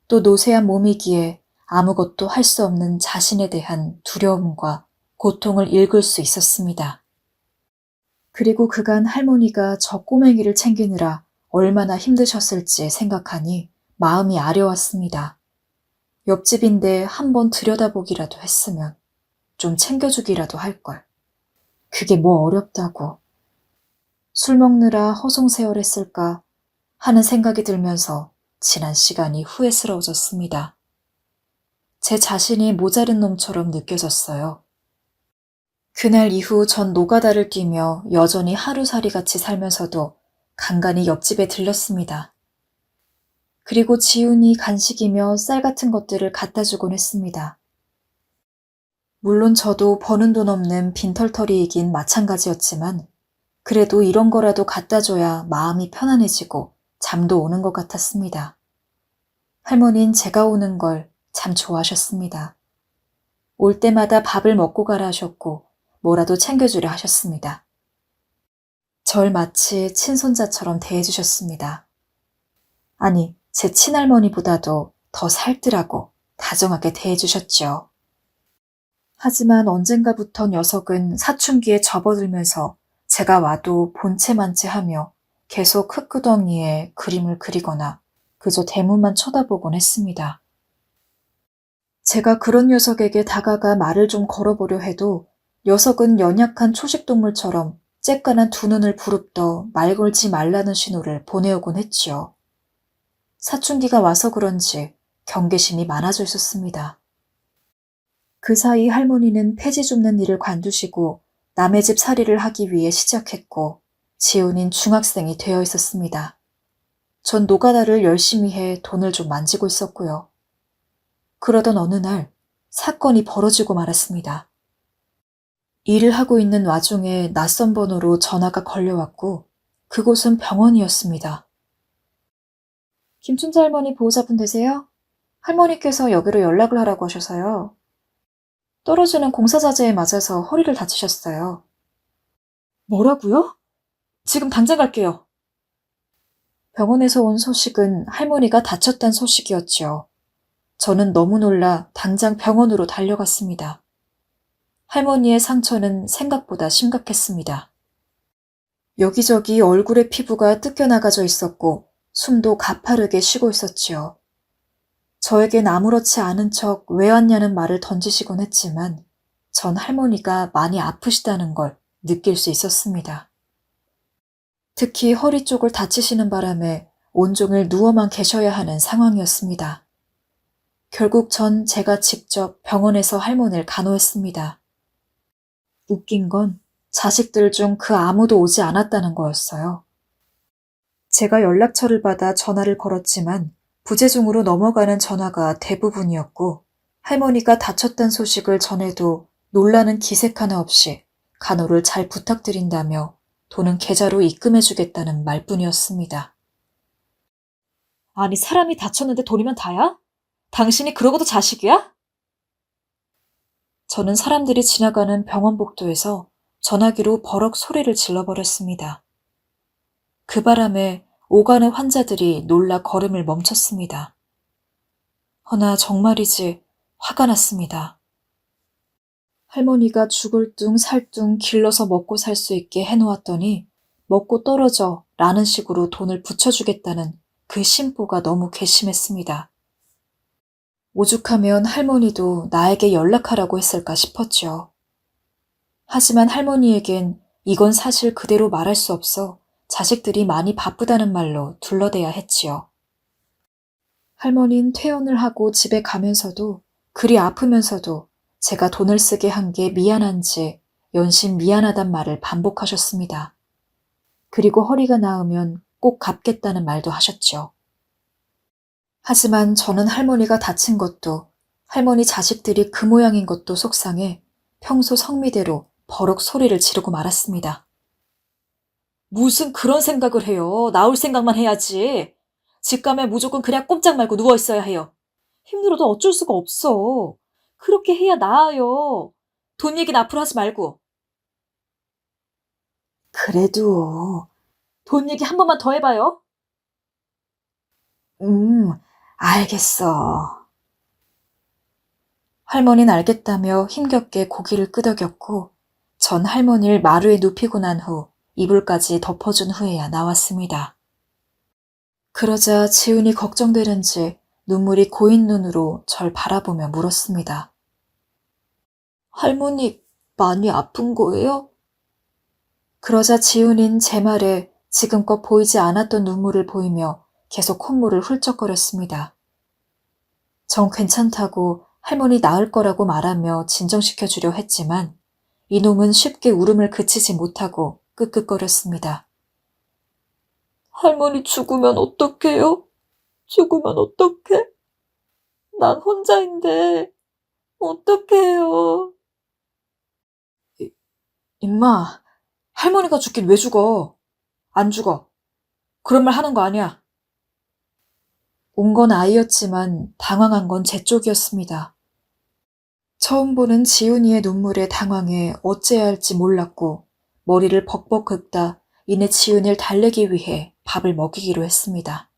Speaker 2: 또 노쇠한 몸이기에 아무것도 할 수 없는 자신에 대한 두려움과 고통을 읽을 수 있었습니다. 그리고 그간 할머니가 저 꼬맹이를 챙기느라 얼마나 힘드셨을지 생각하니 마음이 아려왔습니다. 옆집인데 한번 들여다보기라도 했으면 좀 챙겨주기라도 할걸. 그게 뭐 어렵다고. 술 먹느라 허송세월했을까 하는 생각이 들면서 지난 시간이 후회스러워졌습니다. 제 자신이 모자른 놈처럼 느껴졌어요. 그날 이후 전 노가다를 뛰며 여전히 하루살이 같이 살면서도 간간히 옆집에 들렀습니다. 그리고 지훈이 간식이며 쌀 같은 것들을 갖다 주곤 했습니다. 물론 저도 버는 돈 없는 빈털터리이긴 마찬가지였지만 그래도 이런 거라도 갖다 줘야 마음이 편안해지고 잠도 오는 것 같았습니다. 할머니는 제가 오는 걸 참 좋아하셨습니다. 올 때마다 밥을 먹고 가라 하셨고 뭐라도 챙겨주려 하셨습니다. 절 마치 친손자처럼 대해주셨습니다. 아니, 제 친할머니보다도 더 살뜰하고 다정하게 대해주셨죠. 하지만 언젠가부터 녀석은 사춘기에 접어들면서 제가 와도 본체만체 하며 계속 흙구덩이에 그림을 그리거나 그저 대문만 쳐다보곤 했습니다. 제가 그런 녀석에게 다가가 말을 좀 걸어보려 해도 녀석은 연약한 초식동물처럼 쬐깐한 두 눈을 부릅떠 말 걸지 말라는 신호를 보내오곤 했지요. 사춘기가 와서 그런지 경계심이 많아져 있었습니다. 그 사이 할머니는 폐지 줍는 일을 관두시고 남의 집 살이를 하기 위해 시작했고 지훈인 중학생이 되어 있었습니다. 전 노가다를 열심히 해 돈을 좀 만지고 있었고요. 그러던 어느 날 사건이 벌어지고 말았습니다. 일을 하고 있는 와중에 낯선 번호로 전화가 걸려왔고 그곳은 병원이었습니다. 김춘자 할머니 보호자분 되세요? 할머니께서 여기로 연락을 하라고 하셔서요. 떨어지는 공사자재에 맞아서 허리를 다치셨어요. 뭐라고요? 지금 당장 갈게요. 병원에서 온 소식은 할머니가 다쳤다는 소식이었지요. 저는 너무 놀라 당장 병원으로 달려갔습니다. 할머니의 상처는 생각보다 심각했습니다. 여기저기 얼굴의 피부가 뜯겨나가져 있었고 숨도 가파르게 쉬고 있었지요. 저에겐 아무렇지 않은 척 왜 왔냐는 말을 던지시곤 했지만 전 할머니가 많이 아프시다는 걸 느낄 수 있었습니다. 특히 허리 쪽을 다치시는 바람에 온종일 누워만 계셔야 하는 상황이었습니다. 결국 전 제가 직접 병원에서 할머니를 간호했습니다. 웃긴 건 자식들 중 그 아무도 오지 않았다는 거였어요. 제가 연락처를 받아 전화를 걸었지만 부재중으로 넘어가는 전화가 대부분이었고 할머니가 다쳤다는 소식을 전해도 놀라는 기색 하나 없이 간호를 잘 부탁드린다며 돈은 계좌로 입금해주겠다는 말뿐이었습니다. 아니 사람이 다쳤는데 돈이면 다야? 당신이 그러고도 자식이야? 저는 사람들이 지나가는 병원 복도에서 전화기로 버럭 소리를 질러버렸습니다. 그 바람에 오가는 환자들이 놀라 걸음을 멈췄습니다. 허나 정말이지 화가 났습니다. 할머니가 죽을 둥 살 둥 길러서 먹고 살 수 있게 해놓았더니 먹고 떨어져 라는 식으로 돈을 붙여주겠다는 그 심보가 너무 괘씸했습니다. 오죽하면 할머니도 나에게 연락하라고 했을까 싶었죠. 하지만 할머니에겐 이건 사실 그대로 말할 수 없어 자식들이 많이 바쁘다는 말로 둘러대야 했지요. 할머니는 퇴원을 하고 집에 가면서도 그리 아프면서도 제가 돈을 쓰게 한 게 미안한지 연신 미안하단 말을 반복하셨습니다. 그리고 허리가 나으면 꼭 갚겠다는 말도 하셨죠. 하지만 저는 할머니가 다친 것도 할머니 자식들이 그 모양인 것도 속상해 평소 성미대로 버럭 소리를 지르고 말았습니다. 무슨 그런 생각을 해요. 나올 생각만 해야지. 집 가면 무조건 그냥 꼼짝 말고 누워있어야 해요. 힘들어도 어쩔 수가 없어. 그렇게 해야 나아요. 돈 얘기는 앞으로 하지 말고. 그래도 돈 얘기 한 번만 더 해봐요. 알겠어. 할머니는 알겠다며 힘겹게 고기를 끄덕였고 전 할머니를 마루에 눕히고 난 후 이불까지 덮어준 후에야 나왔습니다. 그러자 지훈이 걱정되는지 눈물이 고인 눈으로 절 바라보며 물었습니다. 할머니 많이 아픈 거예요? 그러자 지훈인 제 말에 지금껏 보이지 않았던 눈물을 보이며 계속 콧물을 훌쩍거렸습니다. 전 괜찮다고 할머니 나을 거라고 말하며 진정시켜주려 했지만 이놈은 쉽게 울음을 그치지 못하고 끄끄거렸습니다. 할머니 죽으면 어떡해요? 죽으면 어떡해? 난 혼자인데 어떡해요? 임마, 할머니가 죽긴 왜 죽어? 안 죽어. 그런 말 하는 거 아니야. 온 건 아이였지만 당황한 건 제 쪽이었습니다. 처음 보는 지훈이의 눈물에 당황해 어째야 할지 몰랐고 머리를 벅벅 긁다 이내 지훈이를 달래기 위해 밥을 먹이기로 했습니다.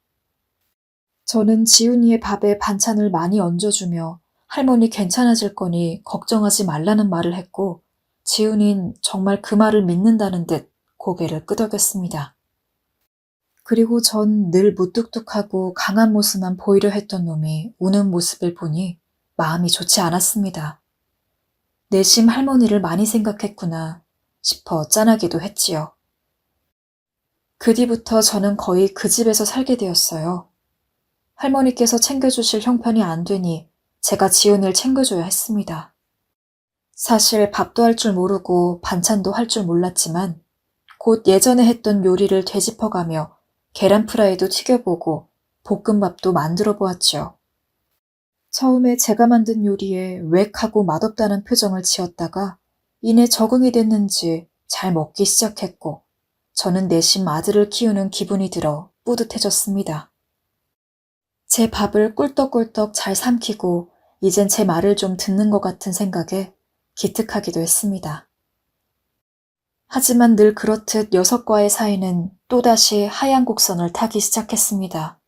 Speaker 2: 저는 지훈이의 밥에 반찬을 많이 얹어주며 할머니 괜찮아질 거니 걱정하지 말라는 말을 했고 지훈이는 정말 그 말을 믿는다는 듯 고개를 끄덕였습니다. 그리고 전 늘 무뚝뚝하고 강한 모습만 보이려 했던 놈이 우는 모습을 보니 마음이 좋지 않았습니다. 내심 할머니를 많이 생각했구나 싶어 짠하기도 했지요. 그 뒤부터 저는 거의 그 집에서 살게 되었어요. 할머니께서 챙겨주실 형편이 안 되니 제가 지훈이를 챙겨줘야 했습니다. 사실 밥도 할 줄 모르고 반찬도 할 줄 몰랐지만 곧 예전에 했던 요리를 되짚어가며 계란 프라이도 튀겨보고 볶음밥도 만들어 보았지요. 처음에 제가 만든 요리에 웩하고 맛없다는 표정을 지었다가 이내 적응이 됐는지 잘 먹기 시작했고 저는 내심 아들을 키우는 기분이 들어 뿌듯해졌습니다. 제 밥을 꿀떡꿀떡 잘 삼키고 이젠 제 말을 좀 듣는 것 같은 생각에 기특하기도 했습니다. 하지만 늘 그렇듯 녀석과의 사이는 또다시 하얀 곡선을 타기 시작했습니다.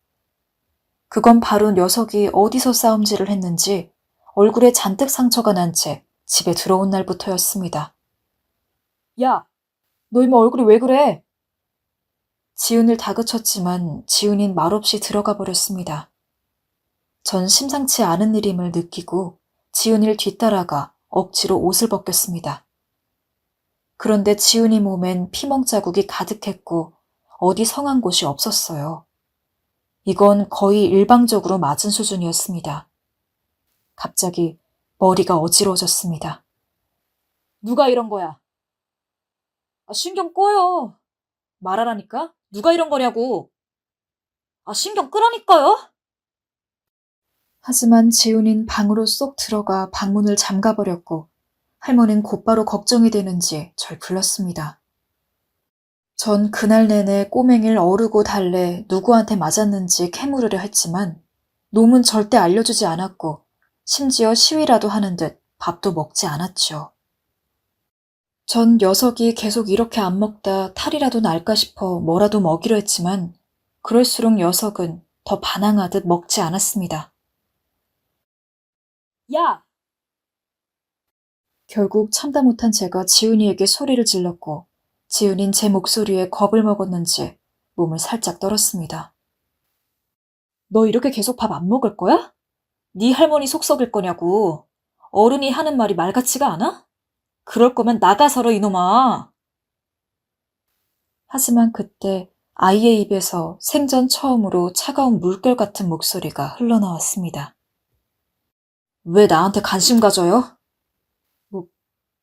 Speaker 2: 그건 바로 녀석이 어디서 싸움질을 했는지 얼굴에 잔뜩 상처가 난 채 집에 들어온 날부터였습니다. 야, 너 이모 얼굴이 왜 그래? 지훈을 다그쳤지만 지훈인 말없이 들어가 버렸습니다. 전 심상치 않은 일임을 느끼고 지훈이를 뒤따라가 억지로 옷을 벗겼습니다. 그런데 지훈이 몸엔 피멍 자국이 가득했고 어디 성한 곳이 없었어요. 이건 거의 일방적으로 맞은 수준이었습니다. 갑자기 머리가 어지러워졌습니다. 누가 이런 거야? 신경 꺼요. 말하라니까? 누가 이런 거냐고. 신경 끄라니까요? 하지만 지훈인 방으로 쏙 들어가 방문을 잠가버렸고 할머니는 곧바로 걱정이 되는지 절 불렀습니다. 전 그날 내내 꼬맹이를 어르고 달래 누구한테 맞았는지 캐물으려 했지만 놈은 절대 알려주지 않았고 심지어 시위라도 하는 듯 밥도 먹지 않았죠. 전 녀석이 계속 이렇게 안 먹다 탈이라도 날까 싶어 뭐라도 먹이려 했지만 그럴수록 녀석은 더 반항하듯 먹지 않았습니다. 야! 결국 참다 못한 제가 지훈이에게 소리를 질렀고 지훈인 제 목소리에 겁을 먹었는지 몸을 살짝 떨었습니다. 너 이렇게 계속 밥 안 먹을 거야? 네 할머니 속 썩일 거냐고. 어른이 하는 말이 말 같지가 않아? 그럴 거면 나가서라 이놈아. 하지만 그때 아이의 입에서 생전 처음으로 차가운 물결 같은 목소리가 흘러나왔습니다. 왜 나한테 관심 가져요?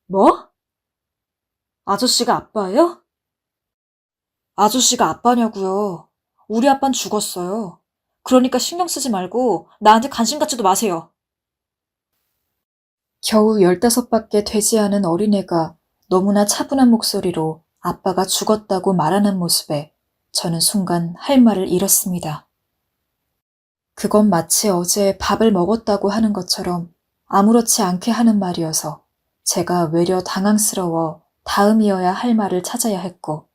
Speaker 2: 뭐? 아저씨가 아빠예요? 아저씨가 아빠냐고요. 우리 아빠는 죽었어요. 그러니까 신경 쓰지 말고 나한테 관심 갖지도 마세요. 겨우 15밖에 되지 않은 어린애가 너무나 차분한 목소리로 아빠가 죽었다고 말하는 모습에 저는 순간 할 말을 잃었습니다. 그건 마치 어제 밥을 먹었다고 하는 것처럼 아무렇지 않게 하는 말이어서 제가 외려 당황스러워 다음이어야 할 말을 찾아야 했고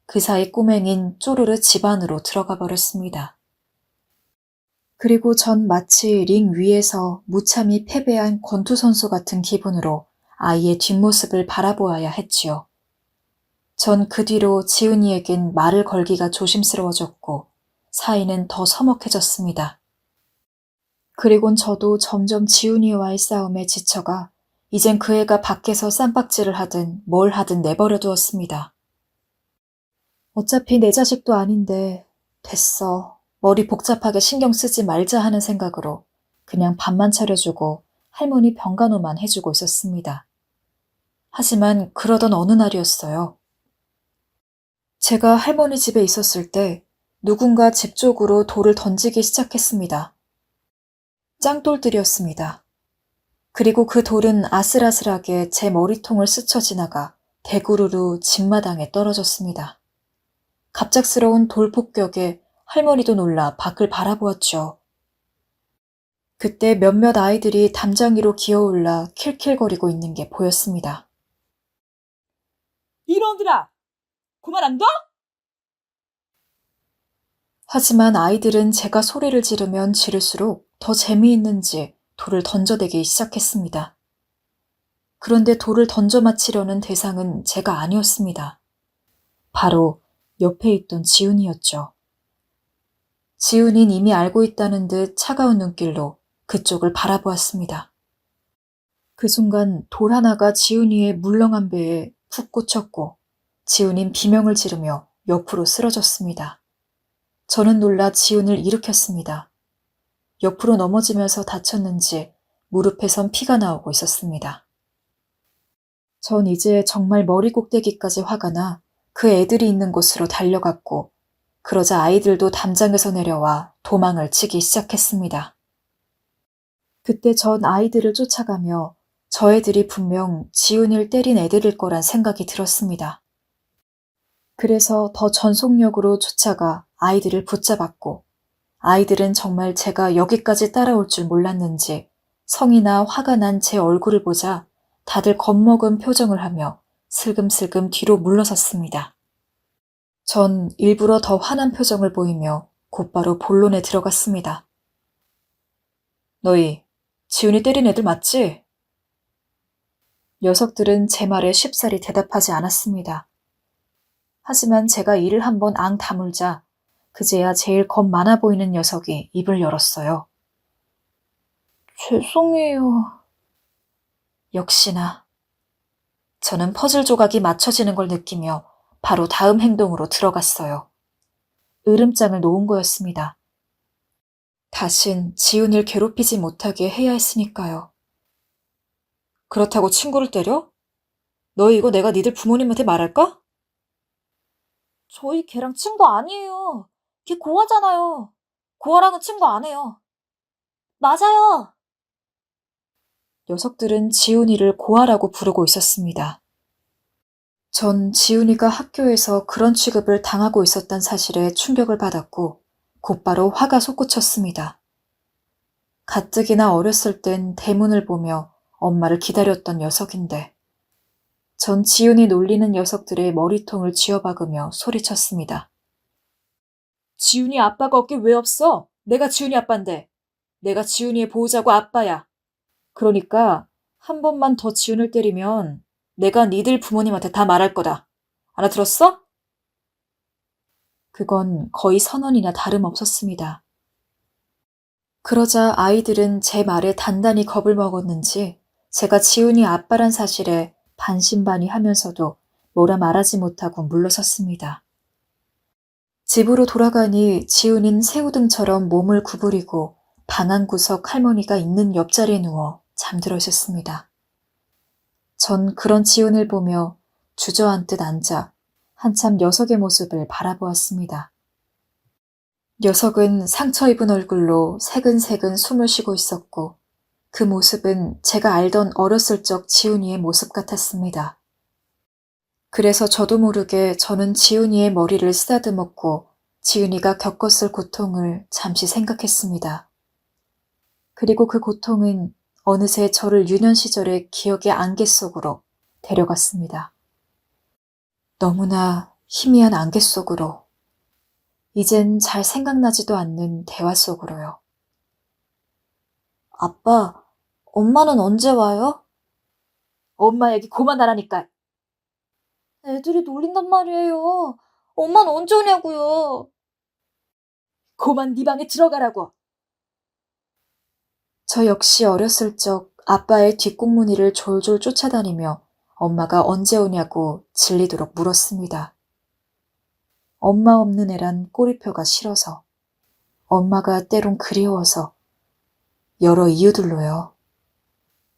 Speaker 2: 그 사이 꼬맹인 쪼르르 집 안으로 들어가 버렸습니다. 그리고 전 마치 링 위에서 무참히 패배한 권투선수 같은 기분으로 아이의 뒷모습을 바라보아야 했지요. 전 그 뒤로 지은이에겐 말을 걸기가 조심스러워졌고 사이는 더 서먹해졌습니다. 그리곤 저도 점점 지훈이와의 싸움에 지쳐가 이젠 그 애가 밖에서 쌈박질을 하든 뭘 하든 내버려 두었습니다. 어차피 내 자식도 아닌데 됐어. 머리 복잡하게 신경 쓰지 말자 하는 생각으로 그냥 밥만 차려주고 할머니 병간호만 해주고 있었습니다. 하지만 그러던 어느 날이었어요. 제가 할머니 집에 있었을 때 누군가 집 쪽으로 돌을 던지기 시작했습니다. 짱돌들이었습니다. 그리고 그 돌은 아슬아슬하게 제 머리통을 스쳐 지나가 대구르르 집마당에 떨어졌습니다. 갑작스러운 돌 폭격에 할머니도 놀라 밖을 바라보았죠. 그때 몇몇 아이들이 담장 위로 기어올라 킬킬거리고 있는 게 보였습니다. 이놈들아! 그만 안 둬? 하지만 아이들은 제가 소리를 지르면 지를수록 더 재미있는지 돌을 던져대기 시작했습니다. 그런데 돌을 던져 맞히려는 대상은 제가 아니었습니다. 바로 옆에 있던 지훈이었죠. 지훈인 이미 알고 있다는 듯 차가운 눈길로 그쪽을 바라보았습니다. 그 순간 돌 하나가 지훈이의 물렁한 배에 푹 꽂혔고 지훈인 비명을 지르며 옆으로 쓰러졌습니다. 저는 놀라 지훈을 일으켰습니다. 옆으로 넘어지면서 다쳤는지 무릎에선 피가 나오고 있었습니다. 전 이제 정말 머리 꼭대기까지 화가 나 그 애들이 있는 곳으로 달려갔고 그러자 아이들도 담장에서 내려와 도망을 치기 시작했습니다. 그때 전 아이들을 쫓아가며 저 애들이 분명 지훈이를 때린 애들일 거란 생각이 들었습니다. 그래서 더 전속력으로 쫓아가 아이들을 붙잡았고, 아이들은 정말 제가 여기까지 따라올 줄 몰랐는지 성이나 화가 난 제 얼굴을 보자 다들 겁먹은 표정을 하며 슬금슬금 뒤로 물러섰습니다. 전 일부러 더 화난 표정을 보이며 곧바로 본론에 들어갔습니다. 너희 지훈이 때린 애들 맞지? 녀석들은 제 말에 쉽사리 대답하지 않았습니다. 하지만 제가 이를 한번 앙 다물자 그제야 제일 겁 많아 보이는 녀석이 입을 열었어요. 죄송해요. 역시나. 저는 퍼즐 조각이 맞춰지는 걸 느끼며 바로 다음 행동으로 들어갔어요. 으름장을 놓은 거였습니다. 다신 지훈을 괴롭히지 못하게 해야 했으니까요. 그렇다고 친구를 때려? 너희 이거 내가 니들 부모님한테 말할까?
Speaker 3: 저희 걔랑 친구 아니에요. 걔 고아잖아요. 고아랑은 친구 안 해요. 맞아요.
Speaker 2: 녀석들은 지훈이를 고아라고 부르고 있었습니다. 전 지훈이가 학교에서 그런 취급을 당하고 있었단 사실에 충격을 받았고 곧바로 화가 솟구쳤습니다. 가뜩이나 어렸을 땐 대문을 보며 엄마를 기다렸던 녀석인데 전 지훈이 놀리는 녀석들의 머리통을 쥐어박으며 소리쳤습니다. 지훈이 아빠가 없게 왜 없어? 내가 지훈이 아빠인데. 내가 지훈이의 보호자고 아빠야. 그러니까 한 번만 더 지훈을 때리면 내가 니들 부모님한테 다 말할 거다. 알아들었어? 그건 거의 선언이나 다름없었습니다. 그러자 아이들은 제 말에 단단히 겁을 먹었는지 제가 지훈이 아빠란 사실에 반신반의하면서도 뭐라 말하지 못하고 물러섰습니다. 집으로 돌아가니 지훈인 새우등처럼 몸을 구부리고 방 한 구석 할머니가 있는 옆자리에 누워 잠들어 있었습니다. 전 그런 지훈을 보며 주저앉듯 앉아 한참 녀석의 모습을 바라보았습니다. 녀석은 상처 입은 얼굴로 새근새근 숨을 쉬고 있었고 그 모습은 제가 알던 어렸을 적 지훈이의 모습 같았습니다. 그래서 저도 모르게 저는 지훈이의 머리를 쓰다듬었고 지훈이가 겪었을 고통을 잠시 생각했습니다. 그리고 그 고통은 어느새 저를 유년 시절의 기억의 안개 속으로 데려갔습니다. 너무나 희미한 안개 속으로, 이젠 잘 생각나지도 않는 대화 속으로요.
Speaker 3: 아빠, 엄마는 언제 와요?
Speaker 2: 엄마 얘기 그만하라니까.
Speaker 3: 애들이 놀린단 말이에요. 엄마는 언제 오냐고요.
Speaker 2: 그만 네 방에 들어가라고. 저 역시 어렸을 적 아빠의 뒷공무니를 졸졸 쫓아다니며 엄마가 언제 오냐고 질리도록 물었습니다. 엄마 없는 애란 꼬리표가 싫어서, 엄마가 때론 그리워서, 여러 이유들로요.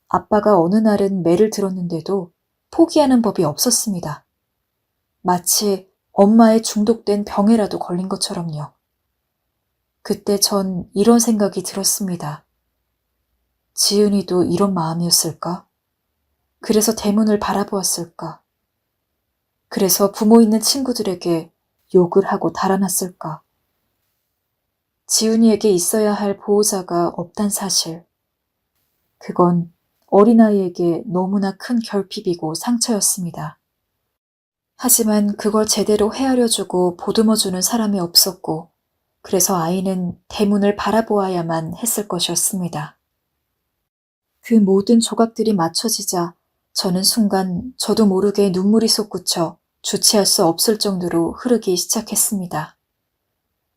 Speaker 2: 아빠가 어느 날은 매를 들었는데도 포기하는 법이 없었습니다. 마치 엄마의 중독된 병에라도 걸린 것처럼요. 그때 전 이런 생각이 들었습니다. 지은이도 이런 마음이었을까? 그래서 대문을 바라보았을까? 그래서 부모 있는 친구들에게 욕을 하고 달아났을까? 지훈이에게 있어야 할 보호자가 없단 사실. 그건 어린아이에게 너무나 큰 결핍이고 상처였습니다. 하지만 그걸 제대로 헤아려주고 보듬어주는 사람이 없었고, 그래서 아이는 대문을 바라보아야만 했을 것이었습니다. 그 모든 조각들이 맞춰지자 저는 순간 저도 모르게 눈물이 솟구쳐 주체할 수 없을 정도로 흐르기 시작했습니다.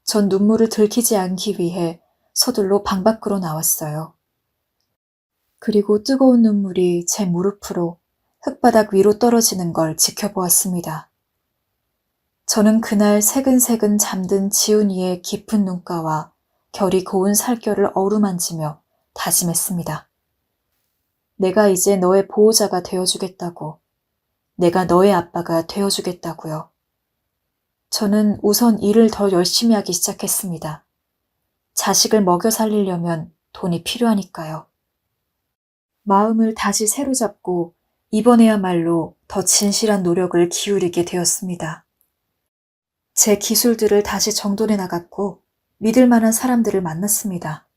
Speaker 2: 전 눈물을 들키지 않기 위해 서둘러 방 밖으로 나왔어요. 그리고 뜨거운 눈물이 제 무릎으로 흙바닥 위로 떨어지는 걸 지켜보았습니다. 저는 그날 새근새근 잠든 지훈이의 깊은 눈가와 결이 고운 살결을 어루만지며 다짐했습니다. 내가 이제 너의 보호자가 되어주겠다고. 내가 너의 아빠가 되어주겠다고요. 저는 우선 일을 더 열심히 하기 시작했습니다. 자식을 먹여 살리려면 돈이 필요하니까요. 마음을 다시 새로 잡고 이번에야말로 더 진실한 노력을 기울이게 되었습니다. 제 기술들을 다시 정돈해 나갔고 믿을 만한 사람들을 만났습니다.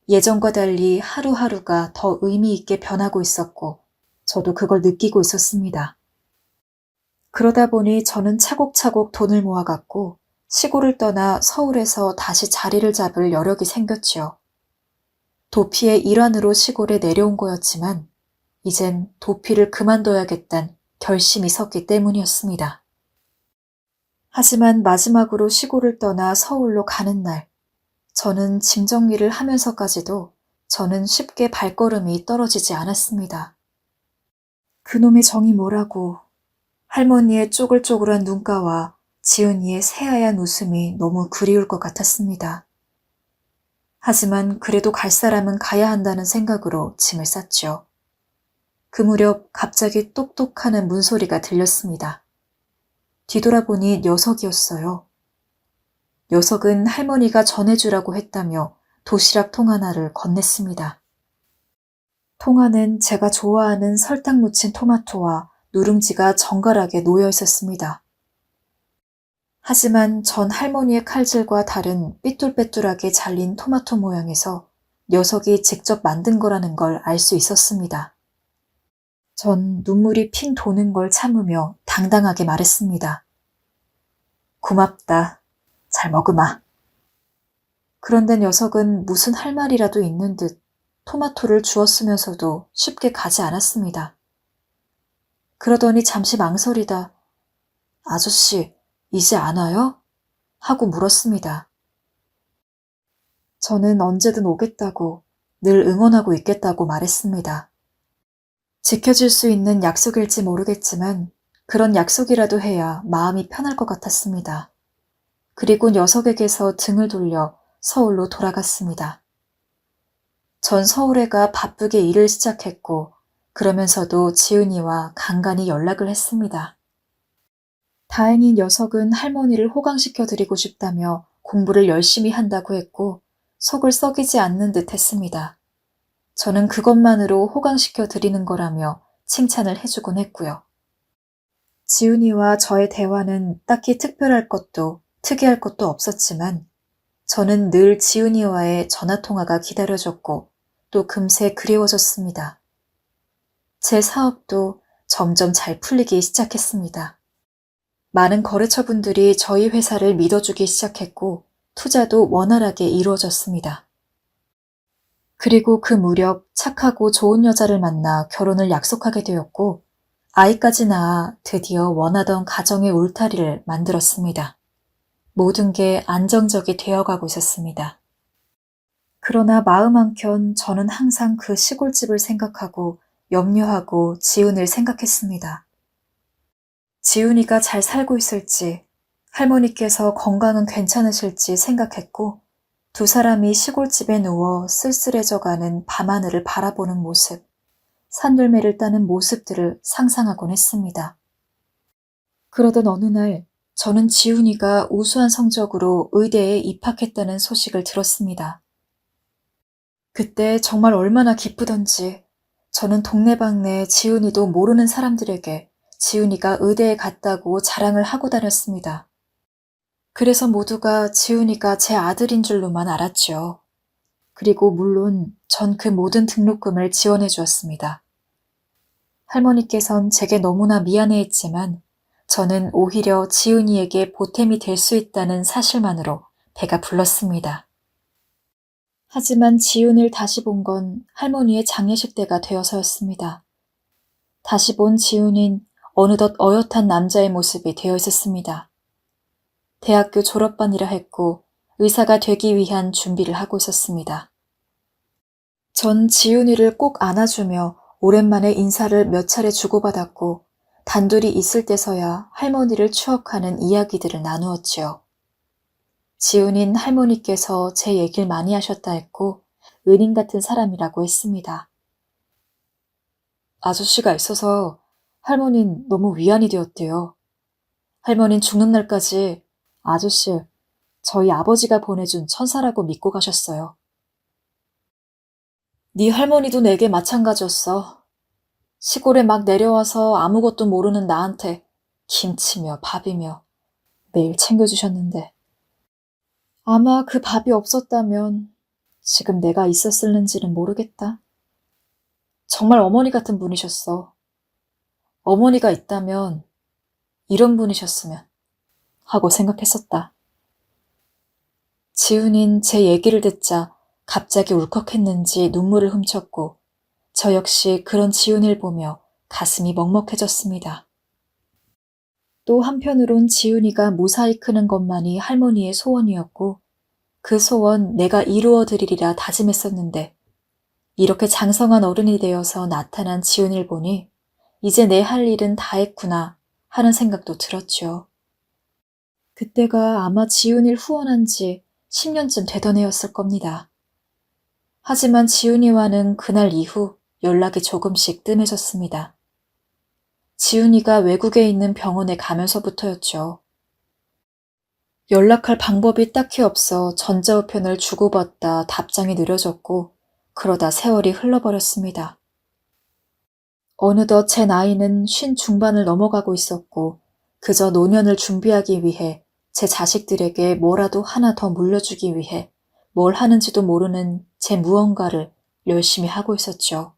Speaker 2: 예전과 달리 하루하루가 더 의미 있게 변하고 있었고 저도 그걸 느끼고 있었습니다. 그러다 보니 저는 차곡차곡 돈을 모아갔고 시골을 떠나 서울에서 다시 자리를 잡을 여력이 생겼지요. 도피의 일환으로 시골에 내려온 거였지만 이젠 도피를 그만둬야겠단 결심이 섰기 때문이었습니다. 하지만 마지막으로 시골을 떠나 서울로 가는 날, 저는 짐 정리를 하면서까지도 저는 쉽게 발걸음이 떨어지지 않았습니다. 그놈의 정이 뭐라고, 할머니의 쪼글쪼글한 눈가와 지은이의 새하얀 웃음이 너무 그리울 것 같았습니다. 하지만 그래도 갈 사람은 가야 한다는 생각으로 짐을 쌌죠. 그 무렵 갑자기 똑똑하는 문소리가 들렸습니다. 뒤돌아보니 녀석이었어요. 녀석은 할머니가 전해주라고 했다며 도시락 통 하나를 건넸습니다. 통 안엔 제가 좋아하는 설탕 묻힌 토마토와 누룽지가 정갈하게 놓여 있었습니다. 하지만 전 할머니의 칼질과 다른 삐뚤빼뚤하게 잘린 토마토 모양에서 녀석이 직접 만든 거라는 걸 알 수 있었습니다. 전 눈물이 핑 도는 걸 참으며 당당하게 말했습니다. 고맙다. 잘 먹으마. 그런데 녀석은 무슨 할 말이라도 있는 듯 토마토를 주었으면서도 쉽게 가지 않았습니다. 그러더니 잠시 망설이다 아저씨, 이제 안 와요? 하고 물었습니다. 저는 언제든 오겠다고, 늘 응원하고 있겠다고 말했습니다. 지켜질 수 있는 약속일지 모르겠지만 그런 약속이라도 해야 마음이 편할 것 같았습니다. 그리고 녀석에게서 등을 돌려 서울로 돌아갔습니다. 전 서울에 가 바쁘게 일을 시작했고 그러면서도 지은이와 간간히 연락을 했습니다. 다행히 녀석은 할머니를 호강시켜드리고 싶다며 공부를 열심히 한다고 했고 속을 썩이지 않는 듯 했습니다. 저는 그것만으로 호강시켜드리는 거라며 칭찬을 해주곤 했고요. 지은이와 저의 대화는 딱히 특별할 것도 특이할 것도 없었지만 저는 늘 지은이와의 전화통화가 기다려졌고 또 금세 그리워졌습니다. 제 사업도 점점 잘 풀리기 시작했습니다. 많은 거래처분들이 저희 회사를 믿어주기 시작했고 투자도 원활하게 이루어졌습니다. 그리고 그 무렵 착하고 좋은 여자를 만나 결혼을 약속하게 되었고 아이까지 낳아 드디어 원하던 가정의 울타리를 만들었습니다. 모든 게 안정적이 되어가고 있었습니다. 그러나 마음 한켠 저는 항상 그 시골집을 생각하고 염려하고 지훈을 생각했습니다. 지훈이가 잘 살고 있을지, 할머니께서 건강은 괜찮으실지 생각했고 두 사람이 시골집에 누워 쓸쓸해져가는 밤하늘을 바라보는 모습, 산들매를 따는 모습들을 상상하곤 했습니다. 그러던 어느 날 저는 지훈이가 우수한 성적으로 의대에 입학했다는 소식을 들었습니다. 그때 정말 얼마나 기쁘던지 저는 동네방네 지훈이도 모르는 사람들에게 지훈이가 의대에 갔다고 자랑을 하고 다녔습니다. 그래서 모두가 지훈이가 제 아들인 줄로만 알았죠. 그리고 물론 전 그 모든 등록금을 지원해 주었습니다. 할머니께선 제게 너무나 미안해했지만 저는 오히려 지은이에게 보탬이 될 수 있다는 사실만으로 배가 불렀습니다. 하지만 지은을 다시 본 건 할머니의 장례식 때가 되어서였습니다. 다시 본 지은인 어느덧 어엿한 남자의 모습이 되어 있었습니다. 대학교 졸업반이라 했고 의사가 되기 위한 준비를 하고 있었습니다. 전 지은이를 꼭 안아주며 오랜만에 인사를 몇 차례 주고받았고 단둘이 있을 때서야 할머니를 추억하는 이야기들을 나누었지요. 지훈인 할머니께서 제 얘기를 많이 하셨다 했고 은인 같은 사람이라고 했습니다. 아저씨가 있어서 할머닌 너무 위안이 되었대요. 할머닌 죽는 날까지 아저씨, 저희 아버지가 보내준 천사라고 믿고 가셨어요. 네 할머니도 내게 마찬가지였어. 시골에 막 내려와서 아무것도 모르는 나한테 김치며 밥이며 매일 챙겨주셨는데. 아마 그 밥이 없었다면 지금 내가 있었을는지는 모르겠다. 정말 어머니 같은 분이셨어. 어머니가 있다면 이런 분이셨으면 하고 생각했었다. 지훈인 제 얘기를 듣자 갑자기 울컥했는지 눈물을 훔쳤고 저 역시 그런 지훈이를 보며 가슴이 먹먹해졌습니다. 또 한편으론 지훈이가 무사히 크는 것만이 할머니의 소원이었고 그 소원 내가 이루어드리리라 다짐했었는데 이렇게 장성한 어른이 되어서 나타난 지훈이를 보니 이제 내 할 일은 다 했구나 하는 생각도 들었죠. 그때가 아마 지훈이를 후원한 지 10년쯤 되던 해였을 겁니다. 하지만 지훈이와는 그날 이후 연락이 조금씩 뜸해졌습니다. 지훈이가 외국에 있는 병원에 가면서부터였죠. 연락할 방법이 딱히 없어 전자우편을 주고받다 답장이 느려졌고 그러다 세월이 흘러버렸습니다. 어느덧 제 나이는 50 중반을 넘어가고 있었고 그저 노년을 준비하기 위해 제 자식들에게 뭐라도 하나 더 물려주기 위해 뭘 하는지도 모르는 제 무언가를 열심히 하고 있었죠.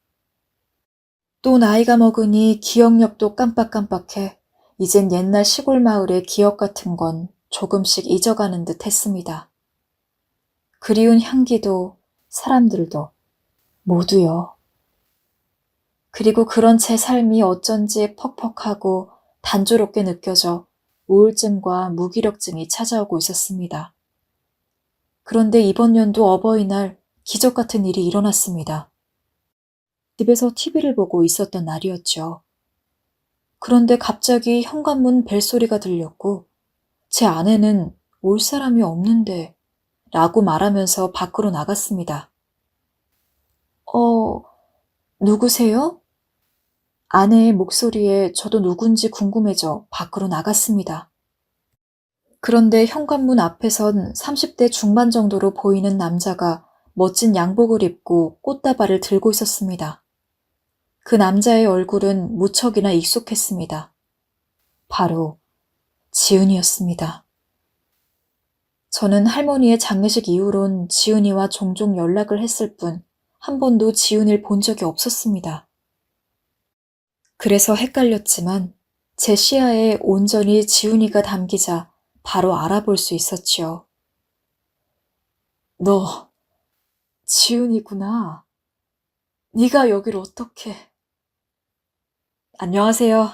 Speaker 2: 또 나이가 먹으니 기억력도 깜빡깜빡해 이젠 옛날 시골 마을의 기억 같은 건 조금씩 잊어가는 듯 했습니다. 그리운 향기도 사람들도 모두요. 그리고 그런 제 삶이 어쩐지 퍽퍽하고 단조롭게 느껴져 우울증과 무기력증이 찾아오고 있었습니다. 그런데 이번 연도 어버이날 기적 같은 일이 일어났습니다. 집에서 TV를 보고 있었던 날이었죠. 그런데 갑자기 현관문 벨소리가 들렸고 제 아내는 올 사람이 없는데 라고 말하면서 밖으로 나갔습니다. 누구세요? 아내의 목소리에 저도 누군지 궁금해져 밖으로 나갔습니다. 그런데 현관문 앞에선 30대 중반 정도로 보이는 남자가 멋진 양복을 입고 꽃다발을 들고 있었습니다. 그 남자의 얼굴은 무척이나 익숙했습니다. 바로 지훈이었습니다. 저는 할머니의 장례식 이후론 지훈이와 종종 연락을 했을 뿐 한 번도 지훈이를 본 적이 없었습니다. 그래서 헷갈렸지만 제 시야에 온전히 지훈이가 담기자 바로 알아볼 수 있었지요. 너 지훈이구나. 네가 여길 어떻게... 안녕하세요.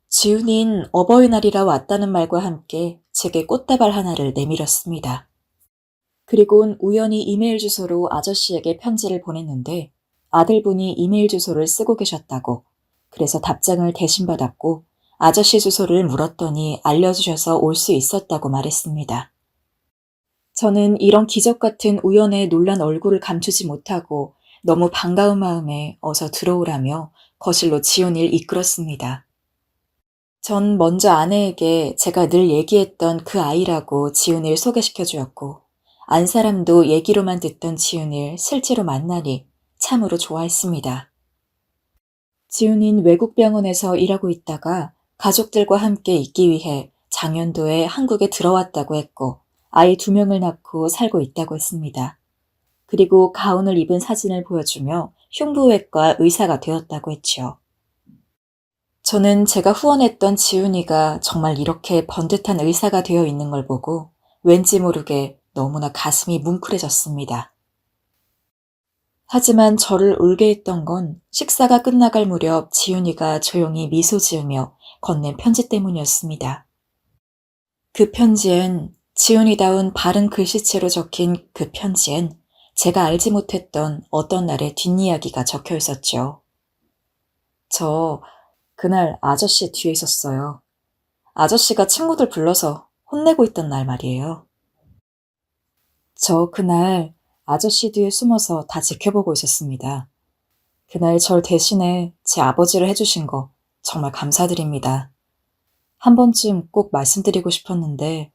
Speaker 2: 지훈이는 어버이날이라 왔다는 말과 함께 제게 꽃다발 하나를 내밀었습니다. 그리고는 우연히 이메일 주소로 아저씨에게 편지를 보냈는데 아들분이 이메일 주소를 쓰고 계셨다고, 그래서 답장을 대신 받았고 아저씨 주소를 물었더니 알려주셔서 올 수 있었다고 말했습니다. 저는 이런 기적 같은 우연에 놀란 얼굴을 감추지 못하고 너무 반가운 마음에 어서 들어오라며 거실로 지훈이를 이끌었습니다. 전 먼저 아내에게 제가 늘 얘기했던 그 아이라고 지훈이를 소개시켜 주었고 안 사람도 얘기로만 듣던 지훈이를 실제로 만나니 참으로 좋아했습니다. 지훈이는 외국 병원에서 일하고 있다가 가족들과 함께 있기 위해 작년도에 한국에 들어왔다고 했고 아이 2명을 낳고 살고 있다고 했습니다. 그리고 가운을 입은 사진을 보여주며 흉부외과 의사가 되었다고 했죠. 저는 제가 후원했던 지훈이가 정말 이렇게 번듯한 의사가 되어 있는 걸 보고 왠지 모르게 너무나 가슴이 뭉클해졌습니다. 하지만 저를 울게 했던 건 식사가 끝나갈 무렵 지훈이가 조용히 미소 지으며 건넨 편지 때문이었습니다. 그 편지엔 지훈이다운 바른 글씨체로 적힌 그 편지엔 제가 알지 못했던 어떤 날의 뒷이야기가 적혀 있었죠. 저 그날 아저씨 뒤에 있었어요. 아저씨가 친구들 불러서 혼내고 있던 날 말이에요. 저 그날 아저씨 뒤에 숨어서 다 지켜보고 있었습니다. 그날 절 대신에 제 아버지를 해주신 거 정말 감사드립니다. 한 번쯤 꼭 말씀드리고 싶었는데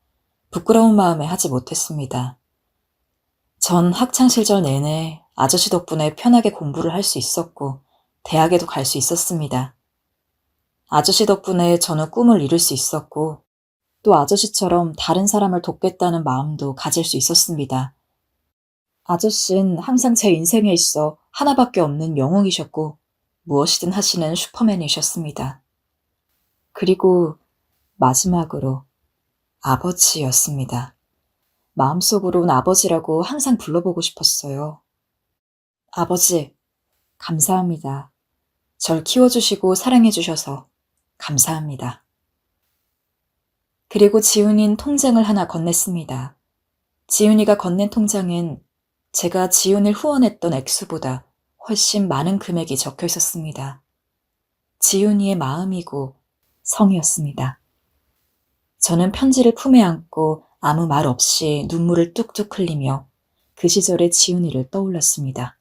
Speaker 2: 부끄러운 마음에 하지 못했습니다. 전 학창시절 내내 아저씨 덕분에 편하게 공부를 할 수 있었고 대학에도 갈 수 있었습니다. 아저씨 덕분에 저는 꿈을 이룰 수 있었고, 또 아저씨처럼 다른 사람을 돕겠다는 마음도 가질 수 있었습니다. 아저씨는 항상 제 인생에 있어 하나밖에 없는 영웅이셨고, 무엇이든 하시는 슈퍼맨이셨습니다. 그리고 마지막으로 아버지였습니다. 마음속으론 아버지라고 항상 불러보고 싶었어요. 아버지, 감사합니다. 절 키워주시고 사랑해주셔서 감사합니다. 그리고 지훈이는 통장을 하나 건넸습니다. 지훈이가 건넨 통장엔 제가 지훈이를 후원했던 액수보다 훨씬 많은 금액이 적혀 있었습니다. 지훈이의 마음이고 성이었습니다. 저는 편지를 품에 안고 아무 말 없이 눈물을 뚝뚝 흘리며 그 시절의 지훈이를 떠올렸습니다.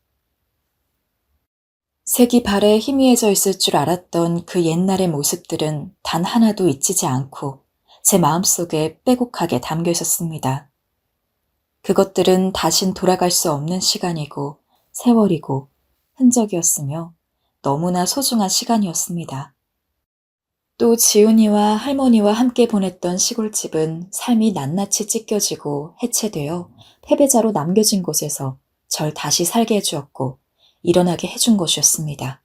Speaker 2: 색이 발에 희미해져 있을 줄 알았던 그 옛날의 모습들은 단 하나도 잊히지 않고 제 마음속에 빼곡하게 담겨 있었습니다. 그것들은 다신 돌아갈 수 없는 시간이고 세월이고 흔적이었으며 너무나 소중한 시간이었습니다. 또 지훈이와 할머니와 함께 보냈던 시골집은 삶이 낱낱이 찢겨지고 해체되어 패배자로 남겨진 곳에서 절 다시 살게 해주었고 일어나게 해준 곳이었습니다.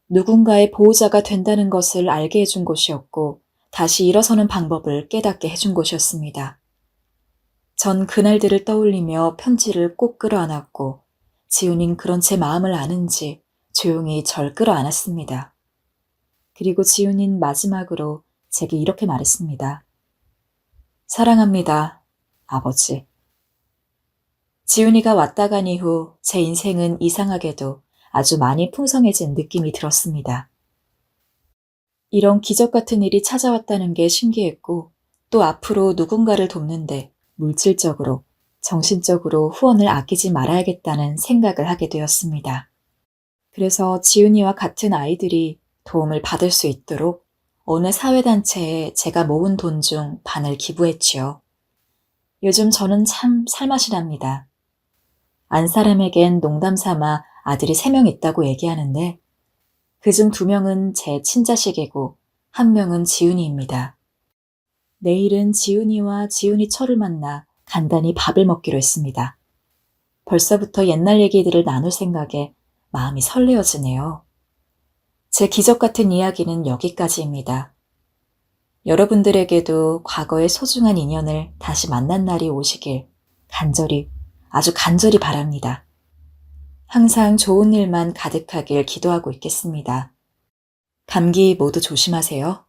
Speaker 2: 누군가의 보호자가 된다는 것을 알게 해준 곳이었고 다시 일어서는 방법을 깨닫게 해준 곳이었습니다. 전 그날들을 떠올리며 편지를 꼭 끌어안았고 지훈이는 그런 제 마음을 아는지 조용히 절 끌어안았습니다. 그리고 지훈이는 마지막으로 제게 이렇게 말했습니다. 사랑합니다, 아버지. 지훈이가 왔다 간 이후 제 인생은 이상하게도 아주 많이 풍성해진 느낌이 들었습니다. 이런 기적 같은 일이 찾아왔다는 게 신기했고 또 앞으로 누군가를 돕는데 물질적으로, 정신적으로 후원을 아끼지 말아야겠다는 생각을 하게 되었습니다. 그래서 지훈이와 같은 아이들이 도움을 받을 수 있도록 어느 사회단체에 제가 모은 돈 중 반을 기부했지요. 요즘 저는 참 살맛이 납니다. 안 사람에겐 농담 삼아 아들이 3명 있다고 얘기하는데 그중 2명은 제 친자식이고 1명은 지훈이입니다. 내일은 지훈이와 지훈이 철을 만나 간단히 밥을 먹기로 했습니다. 벌써부터 옛날 얘기들을 나눌 생각에 마음이 설레어지네요. 제 기적 같은 이야기는 여기까지입니다. 여러분들에게도 과거의 소중한 인연을 다시 만난 날이 오시길 간절히, 아주 간절히 바랍니다. 항상 좋은 일만 가득하길 기도하고 있겠습니다. 감기 모두 조심하세요.